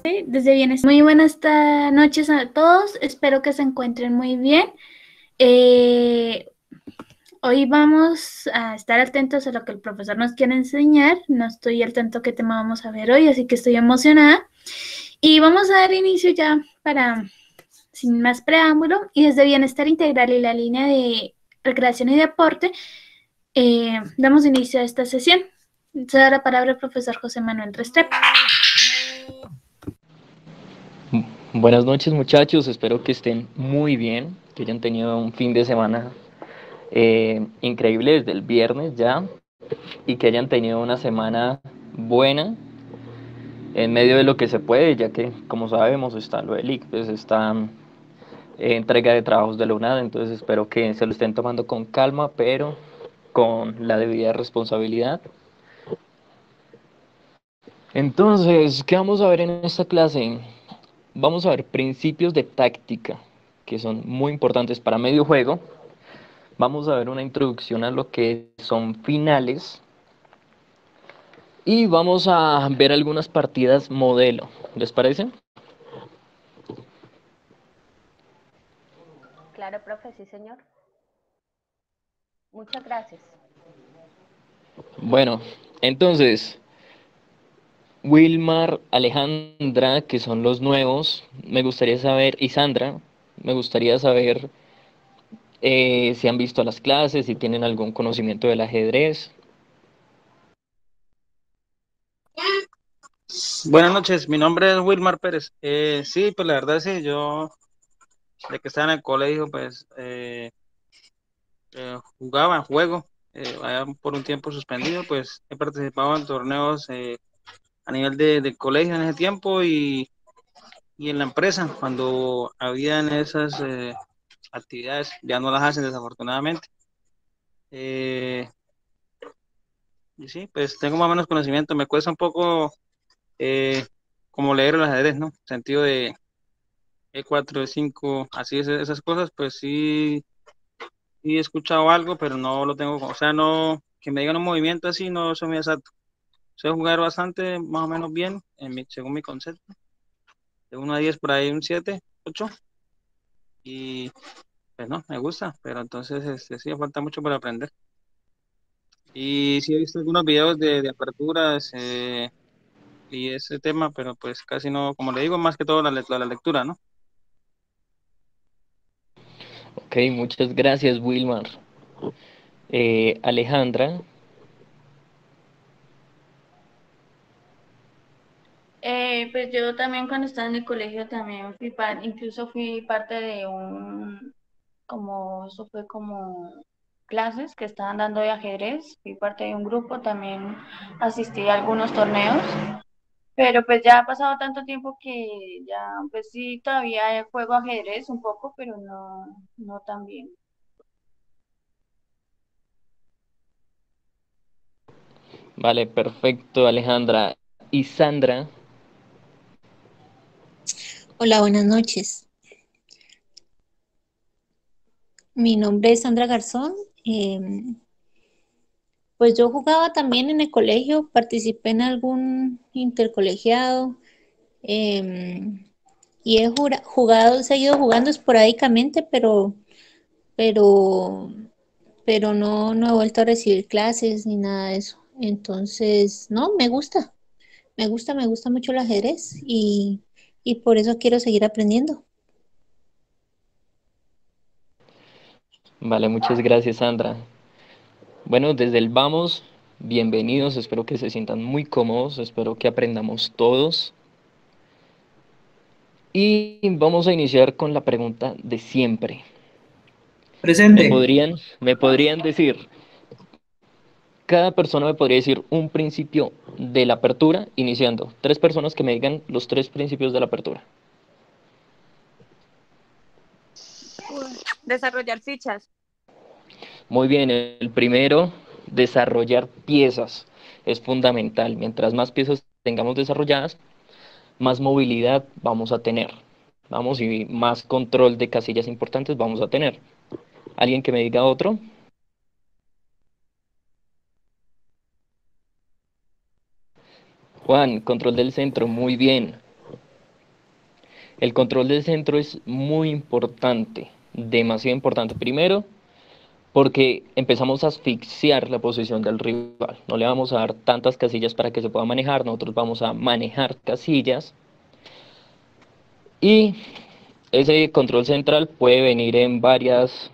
Desde Bienestar. Muy buenas noches a todos, espero que se encuentren muy bien. Hoy vamos a estar atentos a lo que el profesor nos quiere enseñar. No estoy al tanto qué tema vamos a ver hoy, así que estoy emocionada. Y vamos a dar inicio ya sin más preámbulo, y desde Bienestar Integral y la línea de recreación y deporte, damos inicio a esta sesión. Se da la palabra al profesor José Manuel Restrepo. Buenas noches muchachos, espero que estén muy bien, que hayan tenido un fin de semana increíble desde el viernes ya y que hayan tenido una semana buena en medio de lo que se puede, ya que como sabemos está lo del ICFES, está entrega de trabajos de la UNAD, entonces espero que se lo estén tomando con calma, pero con la debida responsabilidad. Entonces, ¿qué vamos a ver en esta clase? Vamos a ver principios de táctica, que son muy importantes para medio juego. Vamos a ver una introducción a lo que son finales. Y vamos a ver algunas partidas modelo. ¿Les parece? Claro, profe, sí, señor. Muchas gracias. Bueno, entonces, Wilmar, Alejandra, que son los nuevos, me gustaría saber, y Sandra, me gustaría saber si han visto las clases, si tienen algún conocimiento del ajedrez. Buenas noches, mi nombre es Wilmar Pérez. Sí, pues la verdad sí, yo de que estaba en el colegio, pues juego, allá por un tiempo suspendido, pues he participado en torneos a nivel de colegio en ese tiempo y en la empresa, cuando habían esas actividades, ya no las hacen desafortunadamente. Eh, y sí, pues tengo más o menos conocimiento, me cuesta un poco eh, como leer el ajedrez, ¿no? Sentido de E4, E5, así esas cosas, pues sí, sí he escuchado algo, pero no lo tengo, o sea, no, que me digan un movimiento así, no soy muy exacto. Sé jugar bastante, más o menos bien, según mi concepto. De 1 a 10 por ahí un 7, 8, y pues no, me gusta, pero entonces sí, falta mucho por aprender. Y sí he visto algunos videos de aperturas y ese tema, pero pues casi no, como le digo, más que todo la lectura, ¿no? Ok, muchas gracias, Wilmar. Alejandra, Pues yo también cuando estaba en el colegio también incluso fui parte de eso fue como clases que estaban dando de ajedrez, fui parte de un grupo, también asistí a algunos torneos, pero pues ya ha pasado tanto tiempo que ya, pues sí, todavía juego ajedrez un poco, pero no tan bien. vale, perfecto, Alejandra. Y Sandra, Hola, buenas noches. Mi nombre es Sandra Garzón. Pues yo jugaba también en el colegio, participé en algún intercolegiado em, y he seguido jugando esporádicamente, pero, pero no he vuelto a recibir clases ni nada de eso. Entonces, no, me gusta mucho el ajedrez y por eso quiero seguir aprendiendo. vale, muchas gracias, Sandra. Bueno, desde el vamos, bienvenidos, espero que se sientan muy cómodos, espero que aprendamos todos. Y vamos a iniciar con la pregunta de siempre. Presente. Me podrían decir, cada persona me podría decir un principio de la apertura, iniciando. Tres personas que me digan los tres principios de la apertura. Desarrollar fichas. Muy bien, el primero, desarrollar piezas. Es fundamental. Mientras más piezas tengamos desarrolladas, más movilidad vamos a tener. Vamos, y más control de casillas importantes vamos a tener. ¿Alguien que me diga otro? Juan, control del centro, muy bien. El control del centro es muy importante, demasiado importante. Primero, porque empezamos a asfixiar la posición del rival. No le vamos a dar tantas casillas para que se pueda manejar, nosotros vamos a manejar casillas. Y ese control central puede venir en varias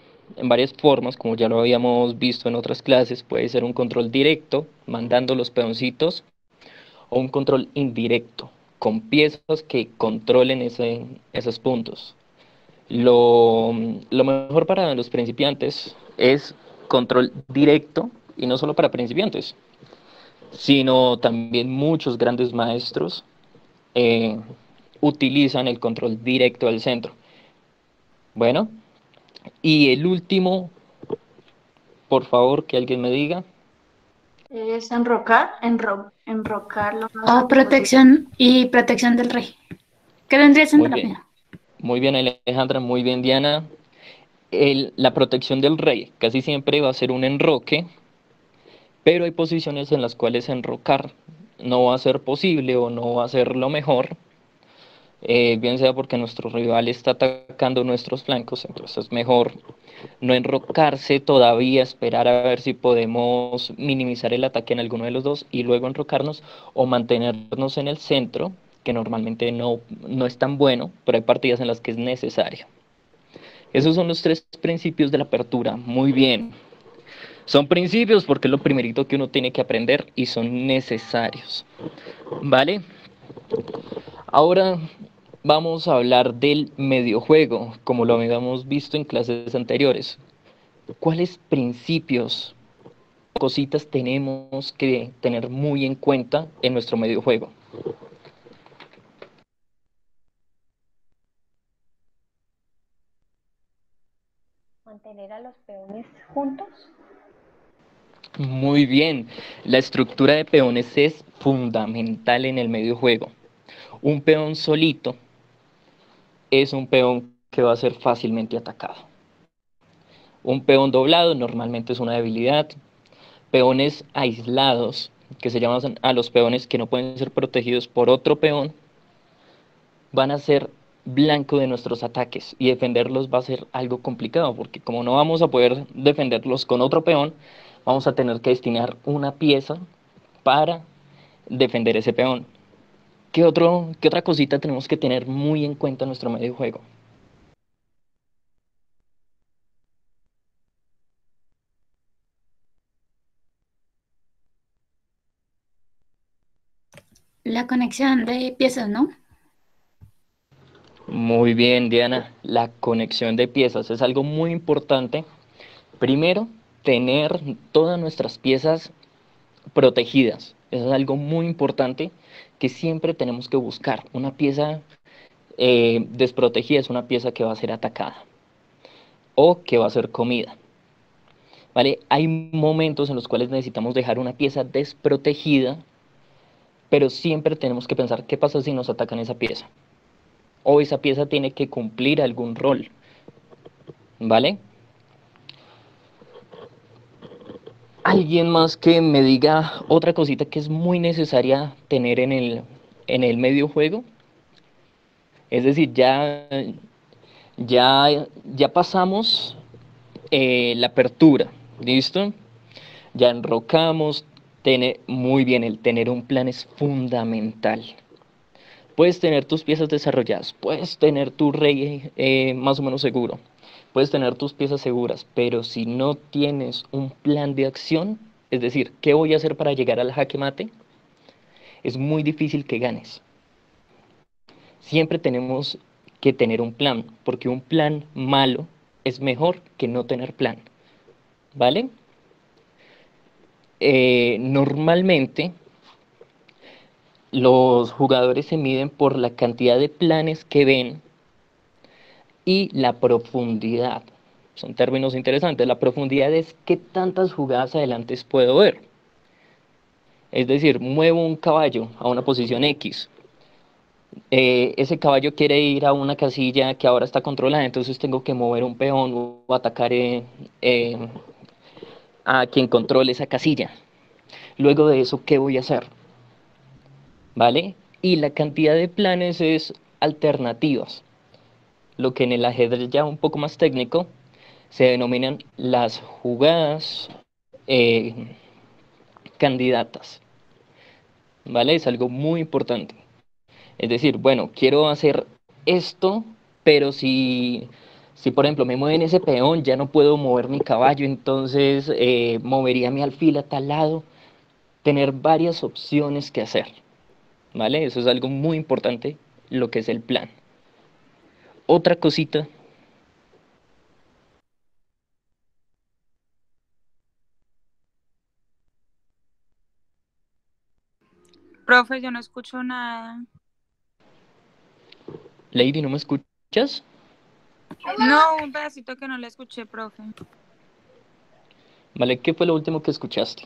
formas, como ya lo habíamos visto en otras clases. Puede ser un control directo, mandando los peoncitos, o un control indirecto, con piezas que controlen esos puntos. Lo mejor para los principiantes es control directo, y no solo para principiantes, sino también muchos grandes maestros eh, utilizan el control directo del centro. Bueno, y el último, por favor, que alguien me diga. Es enrocar, enrocar lo más O alto protección y protección del rey. ¿Qué vendría siendo Muy la bien, misma? muy bien Alejandra, muy bien Diana. La protección del rey casi siempre va a ser un enroque, pero hay posiciones en las cuales enrocar no va a ser posible o no va a ser lo mejor, bien sea porque nuestro rival está atacando nuestros flancos. Entonces es mejor no enrocarse todavía, esperar a ver si podemos minimizar el ataque en alguno de los dos y luego enrocarnos, o mantenernos en el centro, que normalmente no es tan bueno, pero hay partidas en las que es necesario. Esos son los 3 principios de la apertura. Muy bien. Son principios porque es lo primerito que uno tiene que aprender y son necesarios. ¿Vale? Ahora vamos a hablar del mediojuego, como lo habíamos visto en clases anteriores. ¿Cuáles principios, cositas tenemos que tener muy en cuenta en nuestro mediojuego? Mantener a los peones juntos. Muy bien, la estructura de peones es fundamental en el mediojuego. Un peón solito es un peón que va a ser fácilmente atacado. Un peón doblado normalmente es una debilidad. Peones aislados, que se llaman a los peones que no pueden ser protegidos por otro peón, van a ser blanco de nuestros ataques, y defenderlos va a ser algo complicado, porque como no vamos a poder defenderlos con otro peón, vamos a tener que destinar una pieza para defender ese peón. ¿Qué otra cosita tenemos que tener muy en cuenta en nuestro medio juego? La conexión de piezas, ¿no? Muy bien, Diana, la conexión de piezas es algo muy importante. Primero, tener todas nuestras piezas protegidas. Eso es algo muy importante que siempre tenemos que buscar. Una pieza desprotegida es una pieza que va a ser atacada o que va a ser comida. ¿Vale? Hay momentos en los cuales necesitamos dejar una pieza desprotegida, pero siempre tenemos que pensar qué pasa si nos atacan esa pieza. O esa pieza tiene que cumplir algún rol. ¿Vale? ¿Alguien más que me diga otra cosita que es muy necesaria tener en el medio juego? Es decir, ya pasamos la apertura, ¿listo? Ya enrocamos. Muy bien, el tener un plan es fundamental. Puedes tener tus piezas desarrolladas, puedes tener tu rey más o menos seguro, puedes tener tus piezas seguras, pero si no tienes un plan de acción, es decir, ¿qué voy a hacer para llegar al jaque mate? Es muy difícil que ganes. Siempre tenemos que tener un plan, porque un plan malo es mejor que no tener plan, ¿vale? Normalmente los jugadores se miden por la cantidad de planes que ven y la profundidad. Son términos interesantes. La profundidad es qué tantas jugadas adelante puedo ver. Es decir, muevo un caballo a una posición X. Ese caballo quiere ir a una casilla que ahora está controlada, entonces tengo que mover un peón o atacar a quien controle esa casilla. Luego de eso, ¿qué voy a hacer? ¿Vale? Y la cantidad de planes es alternativas, lo que en el ajedrez ya un poco más técnico se denominan las jugadas candidatas, ¿vale? Es algo muy importante. Es decir, bueno, quiero hacer esto, pero si por ejemplo me mueven ese peón, ya no puedo mover mi caballo, entonces movería mi alfil a tal lado. Tener varias opciones que hacer, ¿vale? Eso es algo muy importante, lo que es el plan. Otra cosita. Profe, yo no escucho nada. Lady, ¿no me escuchas? No, un pedacito que no le escuché, profe. ¿Vale? ¿Qué fue lo último que escuchaste?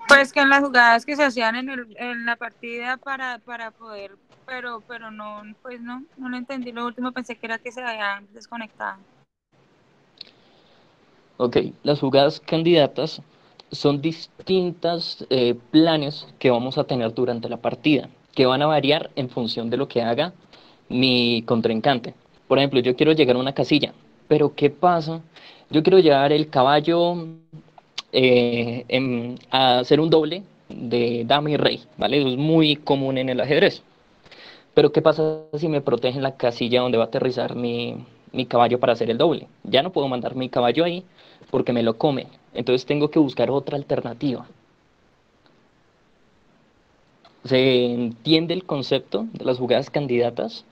Pues que en las jugadas que se hacían en la partida para poder, pero no, pues no lo entendí. Lo último pensé que era que se había desconectado. Ok, las jugadas candidatas son distintas planes que vamos a tener durante la partida, que van a variar en función de lo que haga mi contrincante. Por ejemplo, yo quiero llegar a una casilla, pero ¿qué pasa? Yo quiero llevar el caballo a hacer un doble de dama y rey, ¿vale? Eso es muy común en el ajedrez. Pero ¿qué pasa si me protegen la casilla donde va a aterrizar mi caballo para hacer el doble? Ya no puedo mandar mi caballo ahí porque me lo comen. Entonces tengo que buscar otra alternativa. ¿Se entiende el concepto de las jugadas candidatas?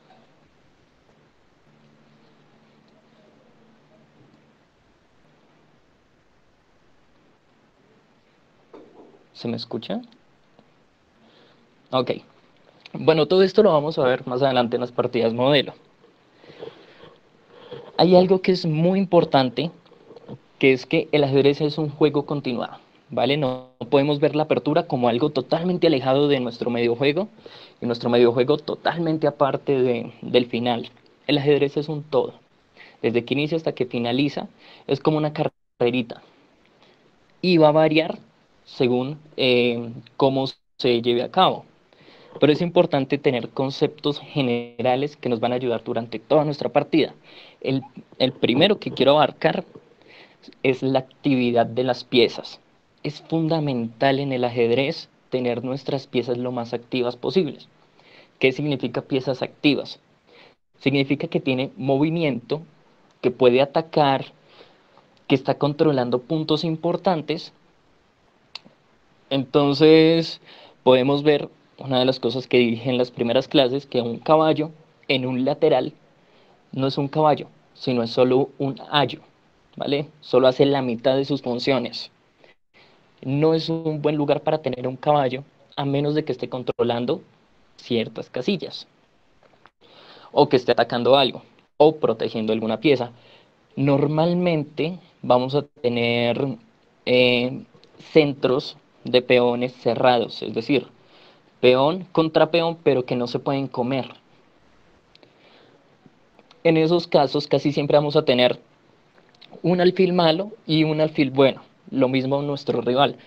¿Se me escucha? Ok. Bueno, todo esto lo vamos a ver más adelante en las partidas modelo. Hay algo que es muy importante, que es que el ajedrez es un juego continuado, ¿vale? No podemos ver la apertura como algo totalmente alejado de nuestro medio juego y nuestro medio juego totalmente aparte del final. El ajedrez es un todo. Desde que inicia hasta que finaliza, es como una carrerita y va a variar según cómo se lleve a cabo. Pero es importante tener conceptos generales que nos van a ayudar durante toda nuestra partida. El primero que quiero abarcar es la actividad de las piezas. Es fundamental en el ajedrez tener nuestras piezas lo más activas posibles. ¿Qué significa piezas activas? Significa que tiene movimiento, que puede atacar, que está controlando puntos importantes. Entonces podemos ver una de las cosas que dije en las primeras clases, que un caballo en un lateral no es un caballo, sino es solo un ayo, ¿vale? Solo hace la mitad de sus funciones. No es un buen lugar para tener un caballo a menos de que esté controlando ciertas casillas o que esté atacando algo o protegiendo alguna pieza. Normalmente vamos a tener centros de peones cerrados, es decir, peón contra peón, pero que no se pueden comer. En esos casos casi siempre vamos a tener un alfil malo y un alfil bueno. Lo mismo nuestro rival.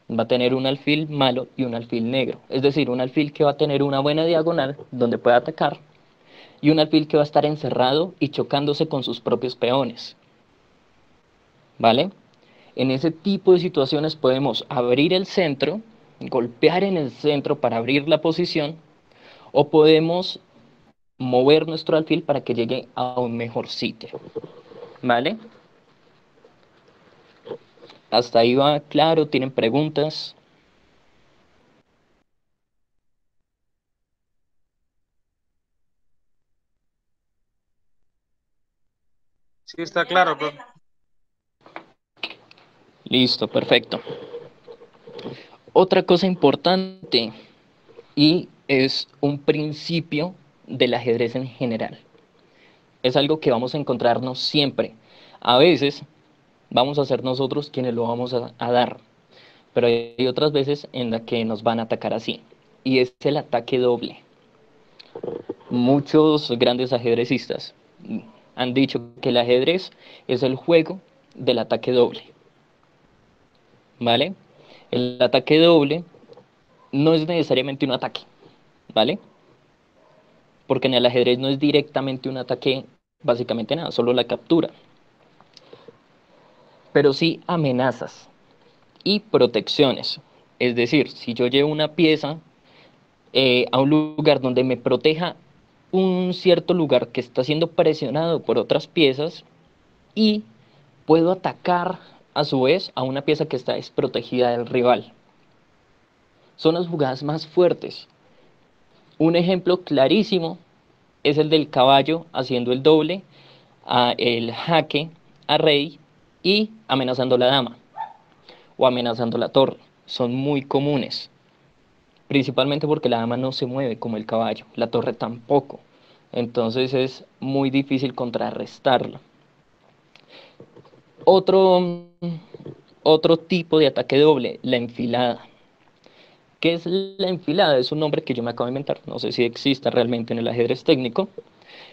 Va a tener un alfil malo y un alfil negro. Es decir, un alfil que va a tener una buena diagonal donde pueda atacar y un alfil que va a estar encerrado y chocándose con sus propios peones. ¿Vale? En ese tipo de situaciones podemos abrir el centro, golpear en el centro para abrir la posición, o podemos mover nuestro alfil para que llegue a un mejor sitio. ¿Vale? Hasta ahí va claro, ¿tienen preguntas? Sí, está claro, profe. Listo, perfecto. Otra cosa importante, y es un principio del ajedrez en general. Es algo que vamos a encontrarnos siempre. A veces vamos a ser nosotros quienes lo vamos a dar, pero hay otras veces en las que nos van a atacar así. Y es el ataque doble. Muchos grandes ajedrecistas han dicho que el ajedrez es el juego del ataque doble. ¿Vale? El ataque doble no es necesariamente un ataque, ¿vale? Porque en el ajedrez no es directamente un ataque, básicamente nada, solo la captura. Pero sí amenazas y protecciones. Es decir, si yo llevo una pieza a un lugar donde me proteja un cierto lugar que está siendo presionado por otras piezas y puedo atacar a su vez a una pieza que está desprotegida del rival. Son las jugadas más fuertes. Un ejemplo clarísimo es el del caballo haciendo el doble, el jaque a rey y amenazando la dama o amenazando la torre. Son muy comunes, principalmente porque la dama no se mueve como el caballo, la torre tampoco. Entonces es muy difícil contrarrestarla. Otro tipo de ataque doble, la enfilada. ¿Qué es la enfilada? Es un nombre que yo me acabo de inventar, no sé si exista realmente en el ajedrez técnico,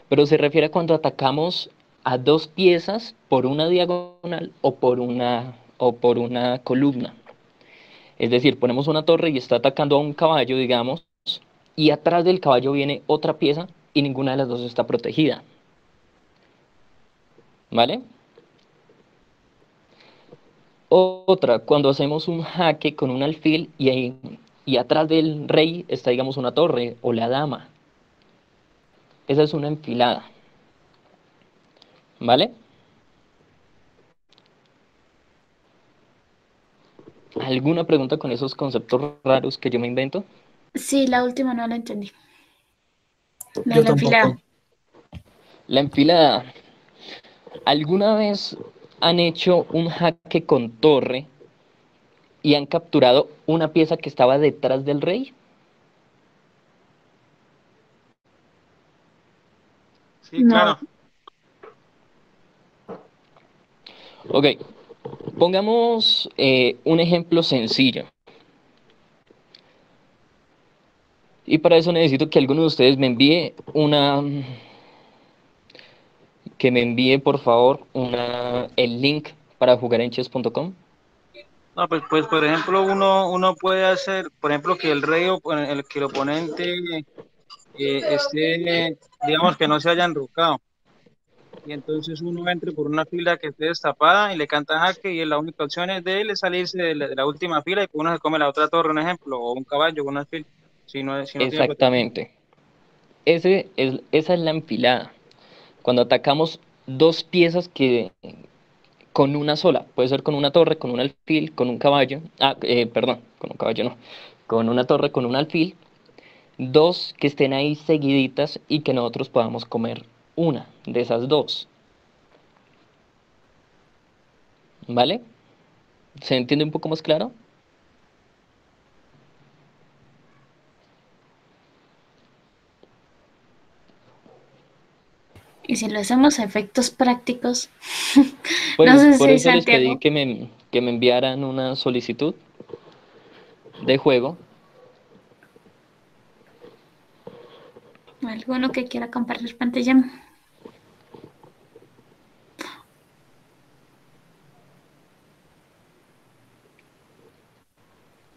pero se refiere a cuando atacamos a dos piezas por una diagonal o por una columna. Es decir, ponemos una torre y está atacando a un caballo, digamos, y atrás del caballo viene otra pieza y ninguna de las dos está protegida. ¿Vale? Otra, cuando hacemos un jaque con un alfil y atrás del rey está, digamos, una torre o la dama. Esa es una enfilada. ¿Vale? ¿Alguna pregunta con esos conceptos raros que yo me invento? Sí, la última no la entendí. La de Yo la enfilada. tampoco. La enfilada. ¿Alguna vez han hecho un jaque con torre y han capturado una pieza que estaba detrás del rey? Sí, No, claro. Ok, pongamos un ejemplo sencillo. Y para eso necesito que alguno de ustedes me envíe por favor, el link para jugar en chess.com. No, pues por ejemplo, uno puede hacer, por ejemplo, que el rey o que el oponente esté, digamos, que no se haya enrocado. Y entonces uno entre por una fila que esté destapada y le canta jaque y la única opción es de él es salirse de la última fila y uno se come la otra torre, un ejemplo, o un caballo con un alfil, si no tiene protección. Exactamente. Esa es la enfilada. Cuando atacamos dos piezas con una sola, puede ser con una torre, con un alfil, con un caballo, perdón, con un caballo no, con una torre, con un alfil, dos que estén ahí seguiditas y que nosotros podamos comer una de esas dos, ¿vale? ¿Se entiende un poco más claro? Y si lo hacemos a efectos prácticos, no Pues sé por si eso les pedí Santiago, que me enviaran una solicitud de juego. alguno que quiera compartir pantalla.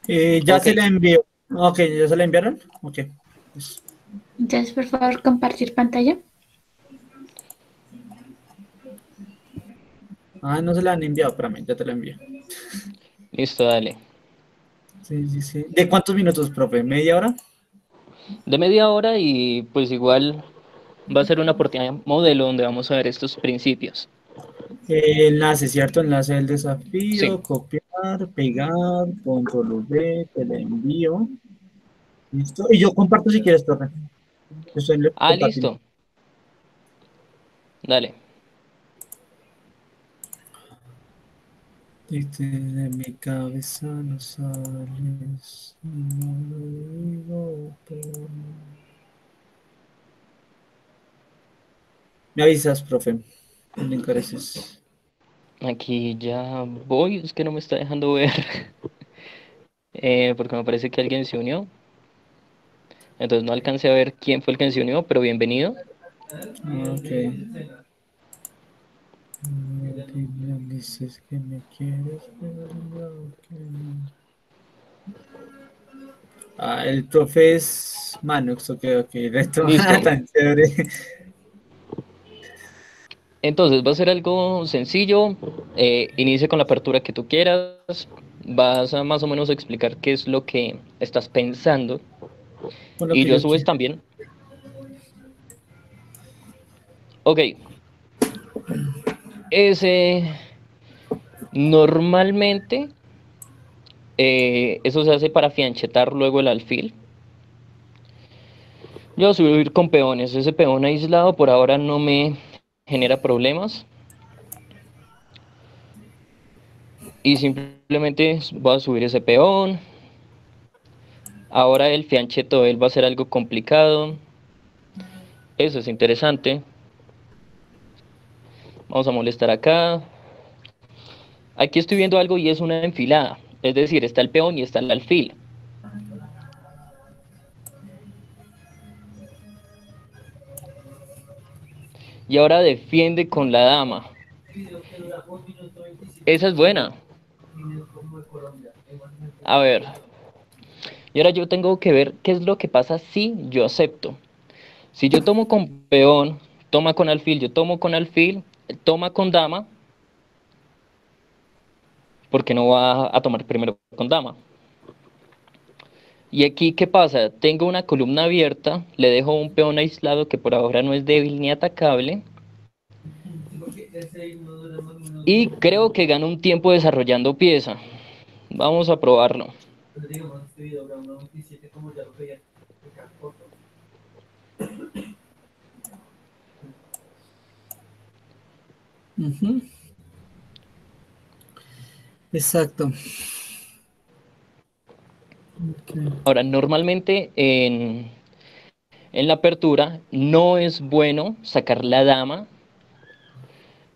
Ya Ok, se la envió. Ok, ¿ya se la enviaron? Ok. Pues, Entonces, por favor, compartir pantalla. no se la han enviado, espérame, ya te la envío. listo, dale. Sí, sí, sí. ¿De cuántos minutos, profe? ¿Media hora? De media hora y pues igual va a ser una oportunidad modelo donde vamos a ver estos principios. Enlace, ¿cierto? Enlace del Sí. desafío, copiar, pegar, control V, te la envío. Listo. Y yo comparto si quieres, profe. Yo estoy compartiendo. Listo. Dale. De mi cabeza no sales. No lo digo, pero... Me avisas, profe. No me encareces. Aquí ya voy, es que no me está dejando ver. Porque me parece que alguien se unió. Entonces no alcancé a ver quién fue el que se unió, pero bienvenido. Ok. Dices que me quieres, pero no, que no. El profe es Manux, ok, resto, Listo. tan chévere. Entonces va a ser algo sencillo. Inicia con la apertura que tú quieras. Vas a más o menos explicar qué es lo que estás pensando. Con lo Y que yo a yo su vez quiero. también. Ok. Ese normalmente eso se hace para fianchetar luego el alfil. Yo voy a subir con peones. Ese peón aislado por ahora no me genera problemas. Y simplemente voy a subir ese peón. Ahora el fiancheto él va a ser algo complicado. Eso es interesante. Vamos a molestar acá. Aquí estoy viendo algo y es una enfilada. Es decir, está el peón y está el alfil. Y ahora defiende con la dama. Esa es buena. A ver. Y ahora yo tengo que ver qué es lo que pasa si yo acepto. Si yo tomo con peón, toma con alfil, yo tomo con alfil, toma con dama, porque no va a tomar primero con dama. Y aquí, ¿qué pasa? Tengo una columna abierta, le dejo un peón aislado que por ahora no es débil ni atacable. Y creo que gano un tiempo desarrollando pieza. Vamos a probarlo. Ujú. Exacto. Okay. Ahora, normalmente en la apertura no es bueno sacar la dama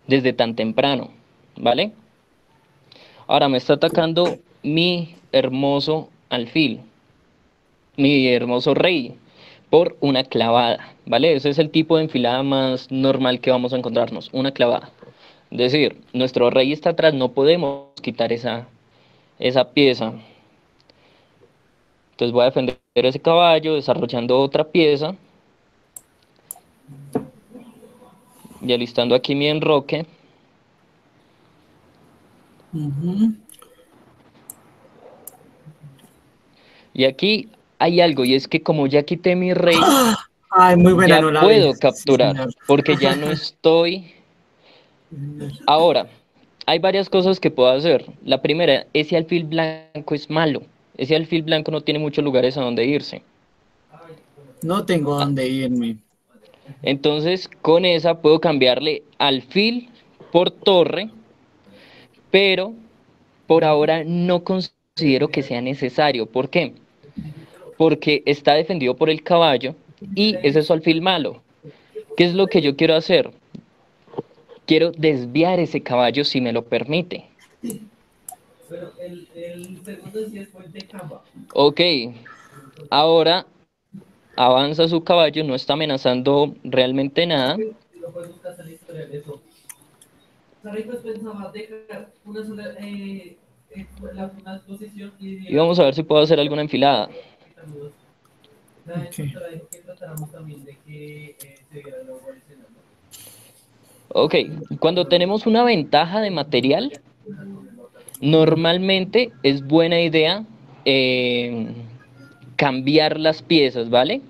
desde tan temprano, ¿vale? Ahora me está atacando mi hermoso alfil, mi hermoso rey, por una clavada, ¿vale? Ese es el tipo de enfilada más normal que vamos a encontrarnos, una clavada. Es decir, nuestro rey está atrás, no podemos quitar esa pieza. Entonces voy a defender ese caballo desarrollando otra pieza y alistando aquí mi enroque. Ujú. Y aquí hay algo, y es que como ya quité mi rey, Ay, muy buena, ya no la vi. puedo Sí, capturar, señor. porque ya no estoy. Sí, señor. Ahora, hay varias cosas que puedo hacer. La primera, ese alfil blanco es malo. Ese alfil blanco no tiene muchos lugares a donde irse. No tengo Ah, dónde irme. entonces, con esa puedo cambiarle alfil por torre, pero por ahora no considero que sea necesario. ¿Por qué? Porque está defendido por el caballo y ese es su alfil malo. ¿Qué es lo que yo quiero hacer? Quiero desviar ese caballo si me lo permite. Ok, ahora avanza su caballo, no está amenazando realmente nada. Y vamos a ver si puedo hacer alguna enfilada. Okay. Ok, cuando tenemos una ventaja de material, normalmente es buena idea eh, cambiar las piezas, ¿vale?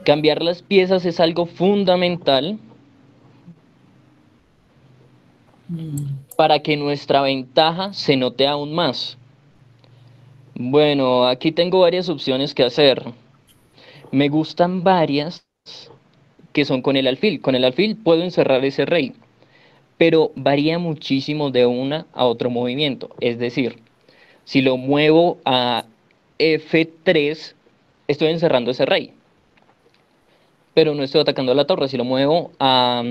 Cambiar las piezas es algo fundamental para que nuestra ventaja se note aún más. Bueno, aquí tengo varias opciones que hacer. Me gustan varias que son con el alfil. Con el alfil puedo encerrar ese rey, pero varía muchísimo de una a otro movimiento. Es decir, si lo muevo a F3, estoy encerrando ese rey, pero no estoy atacando a la torre. Si lo muevo a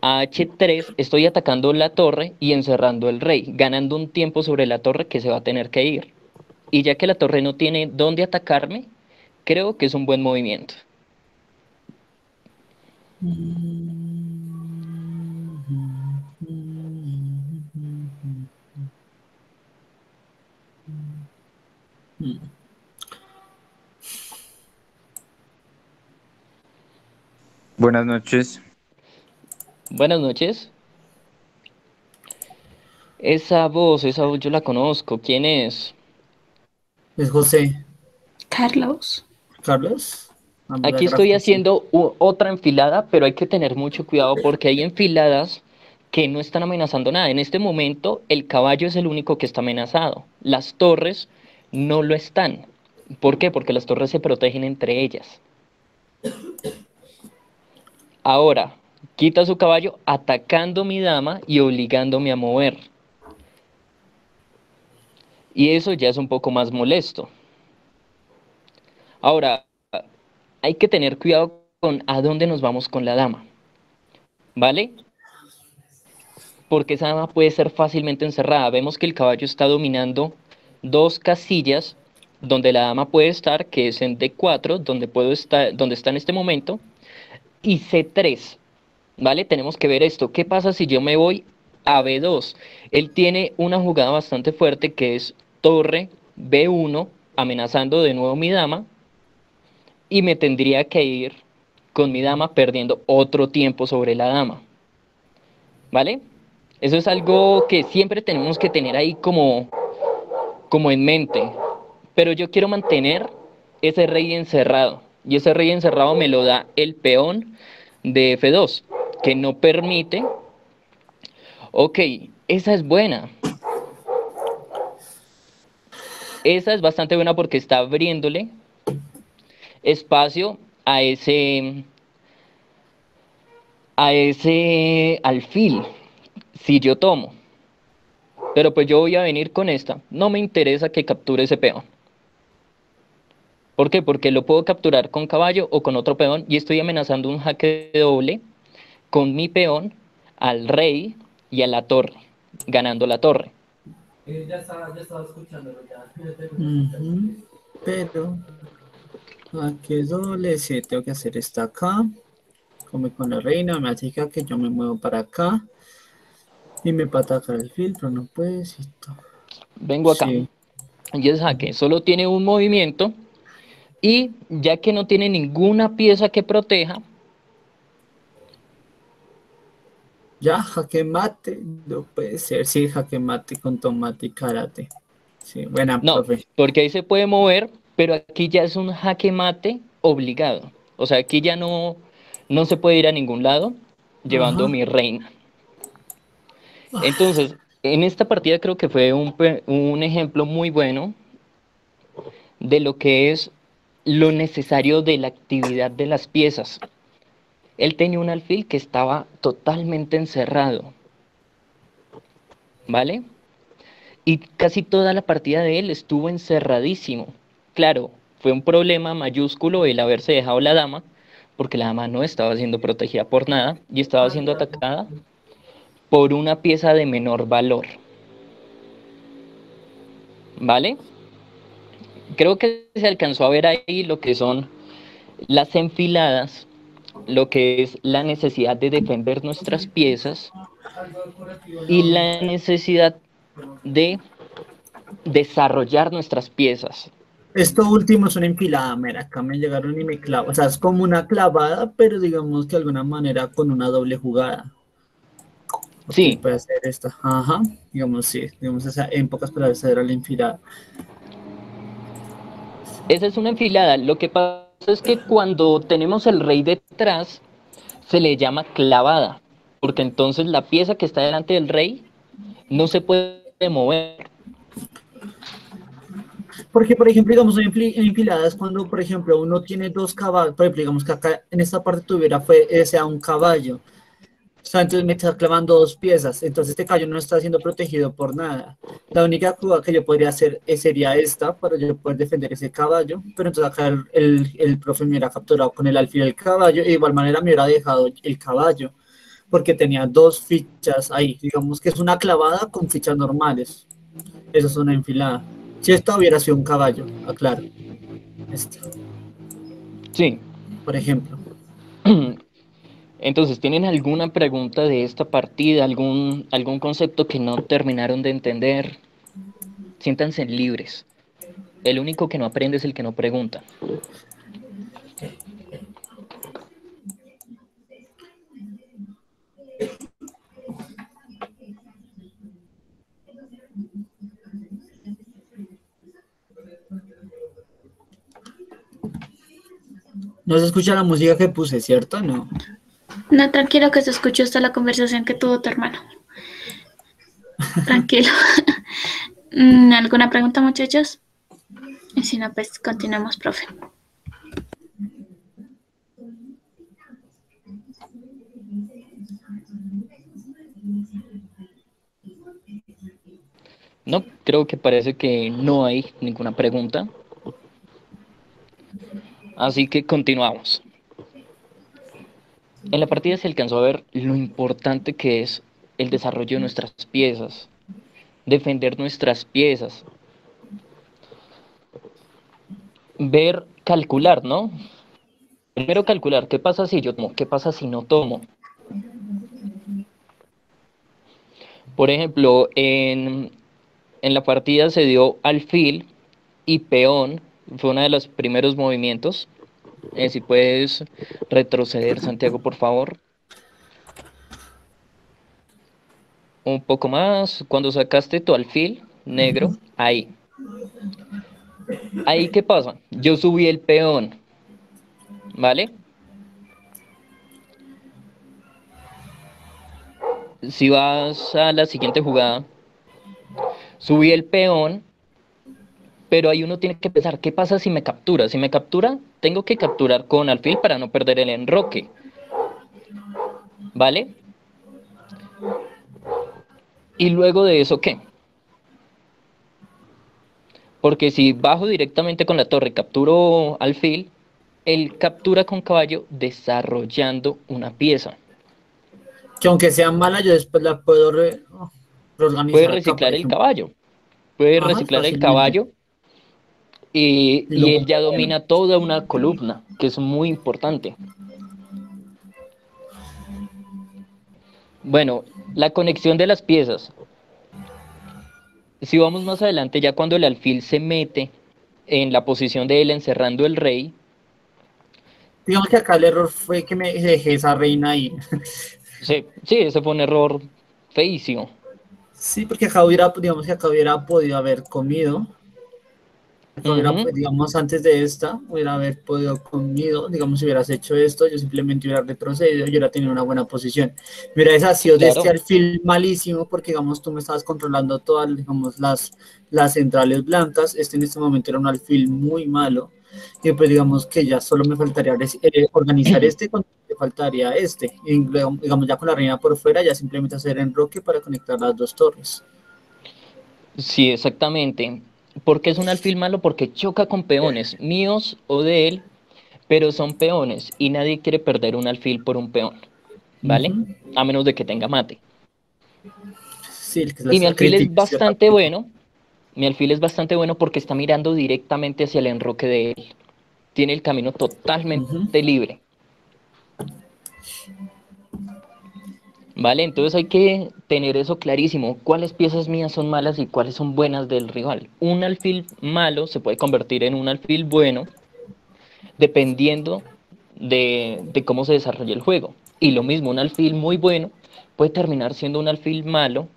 H3, estoy atacando la torre y encerrando el rey, ganando un tiempo sobre la torre que se va a tener que ir. Y ya que la torre no tiene dónde atacarme, creo que es un buen movimiento. Buenas noches. Buenas noches. Esa voz yo la conozco. ¿Quién es? Es José. Carlos. ¿Carlos? Vamos a Aquí grabar estoy José. haciendo otra enfilada, pero hay que tener mucho cuidado porque hay enfiladas que no están amenazando nada. En este momento, el caballo es el único que está amenazado. Las torres no lo están. ¿Por qué? Porque las torres se protegen entre ellas. Ahora, quita su caballo atacando mi dama y obligándome a mover. Y eso ya es un poco más molesto. Ahora, hay que tener cuidado con a dónde nos vamos con la dama. ¿Vale? Porque esa dama puede ser fácilmente encerrada. Vemos que el caballo está dominando dos casillas donde la dama puede estar, que es en D4, donde está en este momento, y C3. ¿Vale? Tenemos que ver esto. ¿Qué pasa si yo me voy a B2? Él tiene una jugada bastante fuerte que es torre B1, amenazando de nuevo mi dama, y me tendría que ir con mi dama perdiendo otro tiempo sobre la dama. ¿Vale? Eso es algo que siempre tenemos que tener ahí como en mente. Pero yo quiero mantener ese rey encerrado. Y ese rey encerrado me lo da el peón de F2, que no permite. Ok, esa es buena. Esa es bastante buena porque está abriéndole espacio a ese alfil, si yo tomo. Pero pues yo voy a venir con esta. No me interesa que capture ese peón. ¿Por qué? Porque lo puedo capturar con caballo o con otro peón y estoy amenazando un jaque doble con mi peón al rey y a la torre, ganando la torre. Ya estaba escuchándolo, ya. Ujú. Pero aquí es doble, sí, tengo que hacer esta acá. Come con la reina, me hace que yo me muevo para acá. Y me pataca el filtro, no puedes. Vengo acá. Sí. Y es jaque. Solo tiene un movimiento. Y ya que no tiene ninguna pieza que proteja. Ya, jaque mate. No puede ser. Sí, jaque mate con tomate y karate. Sí, buena, No, profe. porque ahí se puede mover, pero aquí ya es un jaque mate obligado. O sea, aquí ya no se puede ir a ningún lado llevando Ajá. mi reina. Entonces, en esta partida creo que fue un ejemplo muy bueno de lo que es lo necesario de la actividad de las piezas. Él tenía un alfil que estaba totalmente encerrado, ¿vale? Y casi toda la partida de él estuvo encerradísimo. Claro, fue un problema mayúsculo el haberse dejado la dama, porque la dama no estaba siendo protegida por nada y estaba siendo atacada por una pieza de menor valor. ¿Vale? Creo que se alcanzó a ver ahí lo que son las enfiladas, lo que es la necesidad de defender nuestras piezas y la necesidad de desarrollar nuestras piezas. Esto último es una empilada, mira, acá me llegaron y me clavo. O sea, es como una clavada, pero digamos que de alguna manera con una doble jugada. Porque él Sí, puede hacer esta. Ajá. Digamos, sí. Digamos, esa, en pocas palabras, esa era la enfilada. esa es una enfilada. Lo que pasa es que cuando tenemos el rey detrás, se le llama clavada, porque entonces la pieza que está delante del rey no se puede mover. Porque, por ejemplo, digamos, enfiladas cuando, por ejemplo, uno tiene dos caballos, por ejemplo, digamos que acá en esta parte tuviera sea un caballo. O sea, entonces me está clavando dos piezas. Entonces este caballo no está siendo protegido por nada. La única jugada que yo podría hacer sería esta para yo poder defender ese caballo. Pero entonces acá el profe me hubiera capturado con el alfil del caballo y de igual manera me hubiera dejado el caballo. Porque tenía dos fichas ahí. Digamos que es una clavada con fichas normales. Eso es una enfilada. Si esto hubiera sido un caballo, aclaro. Sí. Por ejemplo. Entonces, ¿tienen alguna pregunta de esta partida? ¿Algún concepto que no terminaron de entender? Siéntanse libres. El único que no aprende es el que no pregunta. No se escucha la música que puse, ¿cierto? No. No, tranquilo que se escuchó hasta la conversación que tuvo tu hermano. Tranquilo. ¿Alguna pregunta, muchachos? Y si no, pues continuamos, profe. No, creo que parece que no hay ninguna pregunta. Así que continuamos. En la partida se alcanzó a ver lo importante que es el desarrollo de nuestras piezas, defender nuestras piezas, ver, calcular, ¿no? Primero calcular, ¿qué pasa si yo tomo? ¿Qué pasa si no tomo? Por ejemplo, en la partida se dio alfil y peón, fue uno de los primeros movimientos. Si puedes retroceder, Santiago, por favor. Un poco más. Cuando sacaste tu alfil negro, ahí. Ahí, ¿qué pasa? Yo subí el peón, ¿vale? Si vas a la siguiente jugada, subí el peón, pero ahí uno tiene que pensar, ¿qué pasa si me captura? Si me captura, tengo que capturar con alfil para no perder el enroque, ¿vale? Y luego de eso, ¿qué? Porque si bajo directamente con la torre, capturo alfil, él captura con caballo desarrollando una pieza. Que aunque sea mala, yo después la puedo reorganizar. Puede acá, reciclar por el ejemplo. caballo. Puede Ajá, reciclar el fácilmente. caballo Y y luego, él ya domina toda una columna, que es muy importante. Bueno, la conexión de las piezas. Si vamos más adelante, ya cuando el alfil se mete en la posición de él encerrando el rey, digamos que acá el error fue que me dejé esa reina ahí. sí, ese fue un error feísimo. Sí, porque acá hubiera, digamos que acá hubiera podido haber comido. Acá hubiera, digamos, antes de esta, hubiera haber podido comido, digamos, si hubieras hecho esto, yo simplemente hubiera retrocedido y hubiera tenido una buena posición. Me hubiera deshacido de este Claro. alfil malísimo, porque, digamos, tú me estabas controlando todas, digamos, las centrales blancas. En este momento era un alfil muy malo. Y pues digamos que ya solo me faltaría organizar cuando me faltaría este. Y luego, digamos, ya con la reina por fuera, ya simplemente hacer enroque para conectar las dos torres. Sí, exactamente. ¿Por qué es un alfil malo? Porque choca con peones, míos o de él, pero son peones y nadie quiere perder un alfil por un peón, ¿vale? A menos de que tenga mate. Sí, el que Y mi alfil es sacrificio. bastante bueno. Mi alfil es bastante bueno porque está mirando directamente hacia el enroque de él. Tiene el camino totalmente libre. ¿Vale? Entonces hay que tener eso clarísimo. ¿Cuáles piezas mías son malas y cuáles son buenas del rival? Un alfil malo se puede convertir en un alfil bueno dependiendo de cómo se desarrolle el juego. Y lo mismo, un alfil muy bueno puede terminar siendo un alfil malo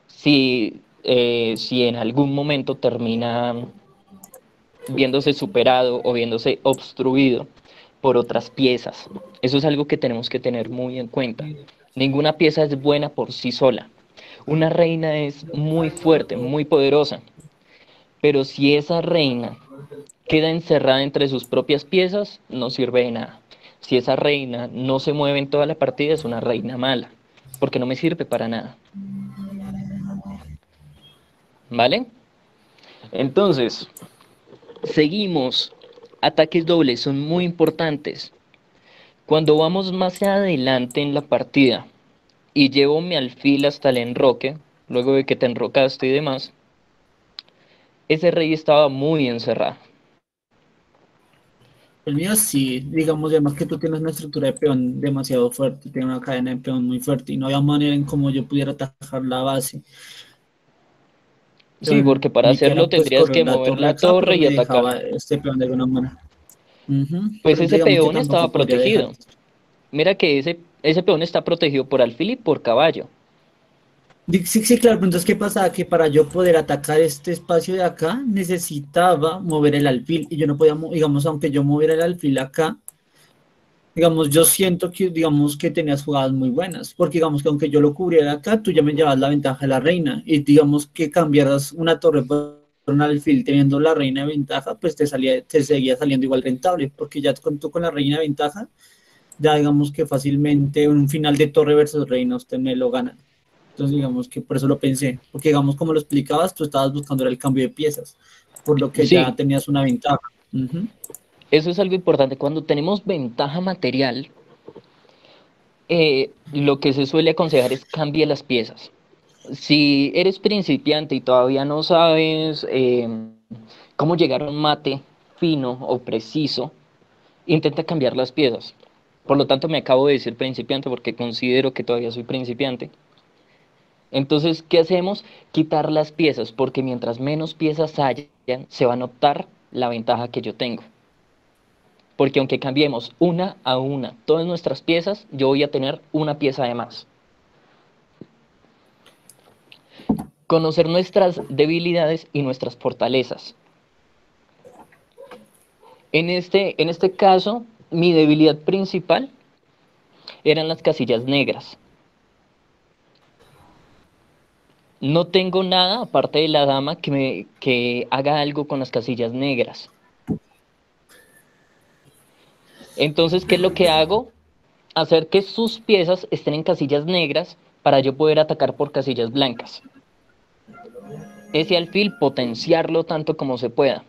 si en algún momento termina viéndose superado o viéndose obstruido por otras piezas. Eso es algo que tenemos que tener muy en cuenta. Ninguna pieza es buena por sí sola. Una reina es muy fuerte, muy poderosa, pero si esa reina queda encerrada entre sus propias piezas, no sirve de nada. Si esa reina no se mueve en toda la partida, es una reina mala, porque no me sirve para nada. ¿Vale? Entonces, seguimos. Ataques dobles son muy importantes. Cuando vamos más adelante en la partida y llevo mi alfil hasta el enroque, luego de que te enrocaste y demás, ese rey estaba muy encerrado. El mío sí, digamos, además que tú tienes una estructura de peón demasiado fuerte, tienes una cadena de peón muy fuerte y no había manera en cómo yo pudiera atajar la base. Sí, porque para Mi que hacerlo era pues tendrías correr que la mover torre la acá, pero torre y me atacar. dejaba este peón de alguna manera. Pues Pero ese digamos que peón tampoco estaba podría dejar. protegido. Mira que ese peón está protegido por alfil y por caballo. Sí, claro, pero entonces, ¿qué pasaba? Que para yo poder atacar este espacio de acá, necesitaba mover el alfil, y yo no podía, digamos, aunque yo moviera el alfil acá, Digamos, yo siento que, digamos, que tenías jugadas muy buenas, porque digamos que aunque yo lo cubriera acá, tú ya me llevas la ventaja de la reina, y digamos que cambiaras una torre por un alfil teniendo la reina de ventaja, pues te seguía saliendo igual rentable, porque ya tú con la reina de ventaja, ya digamos que fácilmente un final de torre versus reina usted me lo gana. Entonces digamos que por eso lo pensé, porque digamos como lo explicabas, tú estabas buscando el cambio de piezas, por lo que ya Sí, tenías una ventaja. Ujú. eso es algo importante. Cuando tenemos ventaja material, lo que se suele aconsejar es cambie las piezas. Si eres principiante y todavía no sabes cómo llegar a un mate fino o preciso, intenta cambiar las piezas. Por lo tanto, me acabo de decir principiante porque considero que todavía soy principiante. Entonces, ¿qué hacemos? Quitar las piezas, porque mientras menos piezas hayan, se va a notar la ventaja que yo tengo. Porque aunque cambiemos una a una todas nuestras piezas, yo voy a tener una pieza de más. Conocer nuestras debilidades y nuestras fortalezas. En este caso, mi debilidad principal eran las casillas negras. No tengo nada, aparte de la dama, que haga algo con las casillas negras. Entonces, ¿qué es lo que hago? Hacer que sus piezas estén en casillas negras para yo poder atacar por casillas blancas. Ese alfil potenciarlo tanto como se pueda.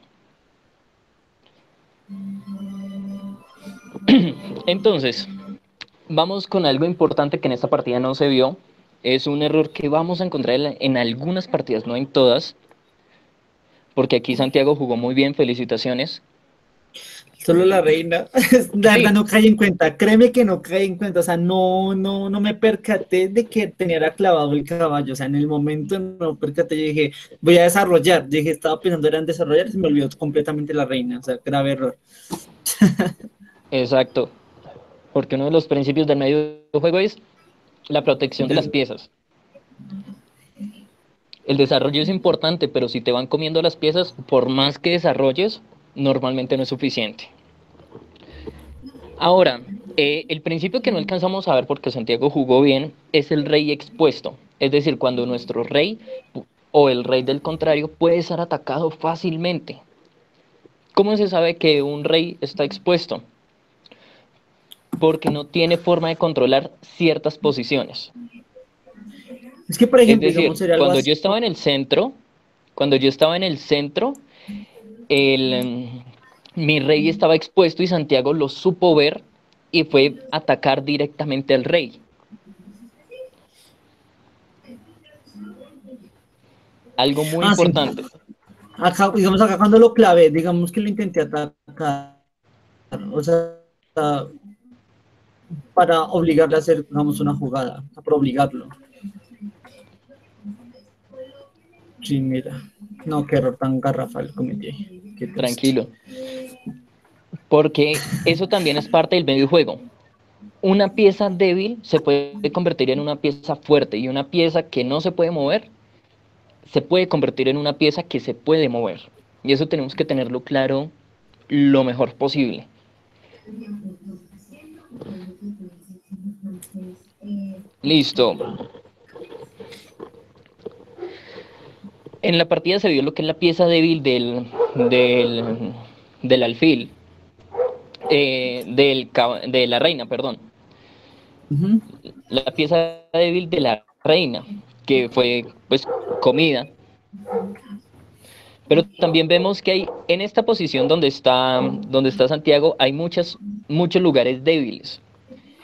Entonces, vamos con algo importante que en esta partida no se vio. Es un error que vamos a encontrar en algunas partidas, no en todas, porque aquí Santiago jugó muy bien, felicitaciones. Solo la reina, la verdad Sí, no caí en cuenta, créeme que no caí en cuenta, o sea, no me percaté de que tenía clavado el caballo, o sea, en el momento no percaté, yo dije, voy a desarrollar, yo dije, estaba pensando era en desarrollar y se me olvidó completamente la reina, o sea, grave error. exacto, porque uno de los principios del medio de juego es la protección de las piezas. El desarrollo es importante, pero si te van comiendo las piezas, por más que desarrolles, normalmente no es suficiente. Ahora, el principio que no alcanzamos a ver porque Santiago jugó bien es el rey expuesto. Es decir, cuando nuestro rey o el rey del contrario puede ser atacado fácilmente. ¿Cómo se sabe que un rey está expuesto? Porque no tiene forma de controlar ciertas posiciones. Es que, por Es ejemplo, digamos, decir, sería algo cuando así, yo estaba en el centro, cuando yo estaba en el centro, el, mi rey estaba expuesto y Santiago lo supo ver y fue a atacar directamente al rey. Algo muy sí, importante. acá, digamos, acá cuando lo clavé, digamos que lo intenté atacar, o sea, para obligarle a hacer, digamos, una jugada, para obligarlo. Sí, mira. No, qué error tan garrafal cometí. Qué triste. Tranquilo. Porque eso también es parte del medio juego. Una pieza débil se puede convertir en una pieza fuerte y una pieza que no se puede mover se puede convertir en una pieza que se puede mover. Y eso tenemos que tenerlo claro lo mejor posible. Listo. En la partida se vio lo que es la pieza débil del alfil, de la reina, perdón. Ujú. La pieza débil de la reina, que fue pues comida. Pero también vemos que hay en esta posición donde está Santiago, hay muchos lugares débiles.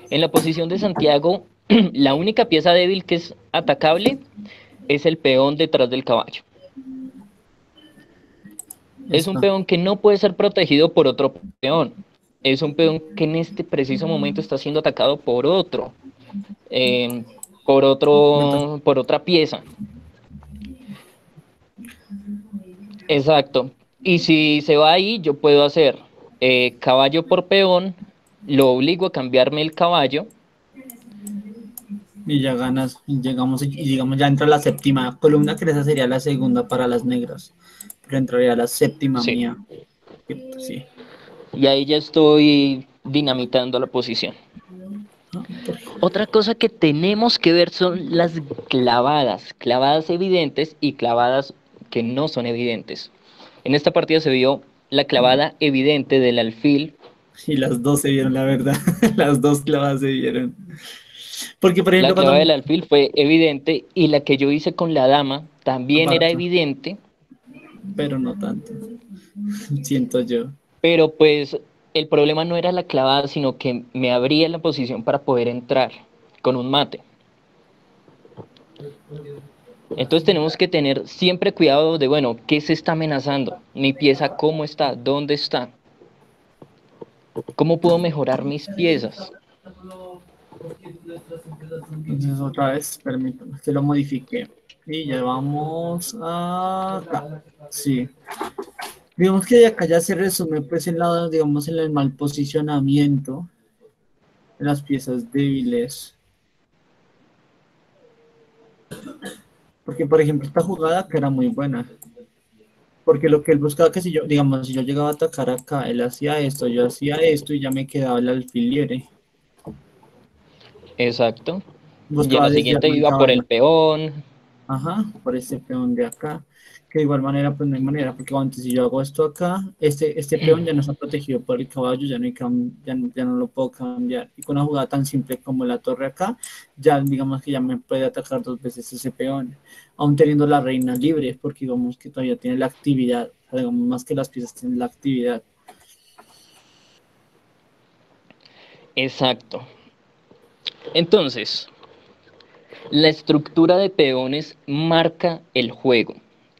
En la posición de Santiago, la única pieza débil que es atacable es el peón detrás del caballo. Es un Está. peón que no puede ser protegido por otro peón. Es un peón que en este preciso momento está siendo atacado por otro, eh, por otra pieza. Exacto. Y si se va ahí, yo puedo hacer caballo por peón, lo obligo a cambiarme el caballo. Y ya ganas, y llegamos ya entra la séptima columna, que esa sería la segunda para las negras. Pero entraría la séptima Sí. mía. Sí. Y ahí ya estoy dinamitando la posición. Otra cosa que tenemos que ver son las clavadas, clavadas evidentes y clavadas que no son evidentes. En esta partida se vio la clavada evidente del alfil. Y las dos se vieron, la verdad. Las dos clavadas se vieron. Porque, por ejemplo, La clava cuando... del alfil fue evidente y la que yo hice con la dama también era Aparte, evidente, pero no tanto. Siento yo. pero pues el problema no era la clavada, sino que me abría la posición para poder entrar con un mate. Entonces tenemos que tener siempre cuidado de, bueno, ¿qué se está amenazando? Mi pieza, ¿cómo está? ¿Dónde está? ¿Cómo puedo mejorar mis piezas? Entonces, otra vez, permítame que lo modifique. Y ya vamos acá. Sí. Digamos que de acá ya se resume, pues, en la, digamos, en el mal posicionamiento de las piezas débiles. Porque, por ejemplo, esta jugada que era muy buena. Porque lo que él buscaba, que si yo, digamos, si yo llegaba a atacar acá, él hacía esto, yo hacía esto y ya me quedaba el alfil libre. Exacto. Y en Buscaba la siguiente desviarme el iba por el caballo. peón. Ajá, por este peón de acá. Que de igual manera, pues no hay manera, porque antes si yo hago esto acá, este peón ya no está protegido por el caballo, ya no, ya no lo puedo cambiar. Y con una jugada tan simple como la torre acá, ya digamos que ya me puede atacar dos veces ese peón, aún teniendo la reina libre, porque digamos que todavía tiene la actividad, o sea, digamos más que las piezas tienen la actividad. Exacto. Entonces, la estructura de peones marca el juego.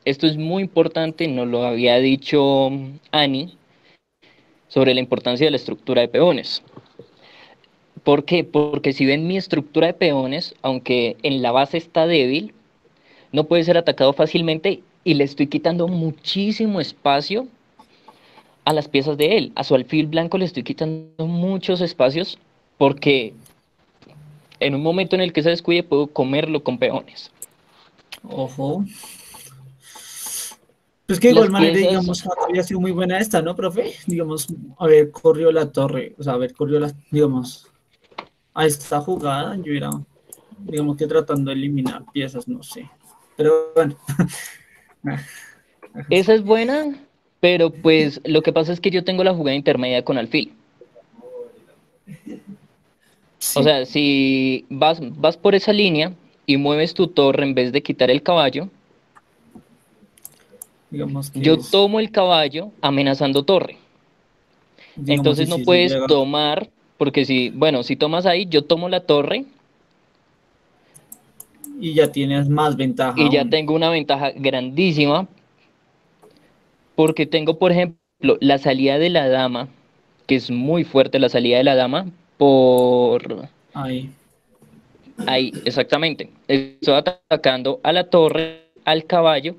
Esto es muy importante, nos lo había dicho Ani, sobre la importancia de la estructura de peones. ¿Por qué? Porque si ven mi estructura de peones, aunque en la base está débil, no puede ser atacado fácilmente y le estoy quitando muchísimo espacio a las piezas de él. A su alfil blanco le estoy quitando muchos espacios porque en un momento en el que se descuide puedo comerlo con peones. Ojo. Pues que de Las igual manera, piezas, digamos, había sido muy buena esta, ¿no, profe? Digamos, a ver, corrió la torre, o sea, a ver, corrió la, digamos, a esta jugada, yo era, digamos que tratando de eliminar piezas, no sé. Pero bueno. esa es buena, pero pues lo que pasa es que yo tengo la jugada intermedia con alfil. O Sí, sea, si vas por esa línea y mueves tu torre en vez de quitar el caballo, digamos que yo es, tomo el caballo amenazando torre. digamos, y Entonces no si se puedes llega, tomar, porque si, bueno, si tomas ahí, yo tomo la torre y ya tienes más ventaja y ya aún. tengo una ventaja grandísima porque tengo, por ejemplo, la salida de la dama, que es muy fuerte la salida de la dama, por Ahí. ahí, exactamente. Estoy atacando a la torre, al caballo,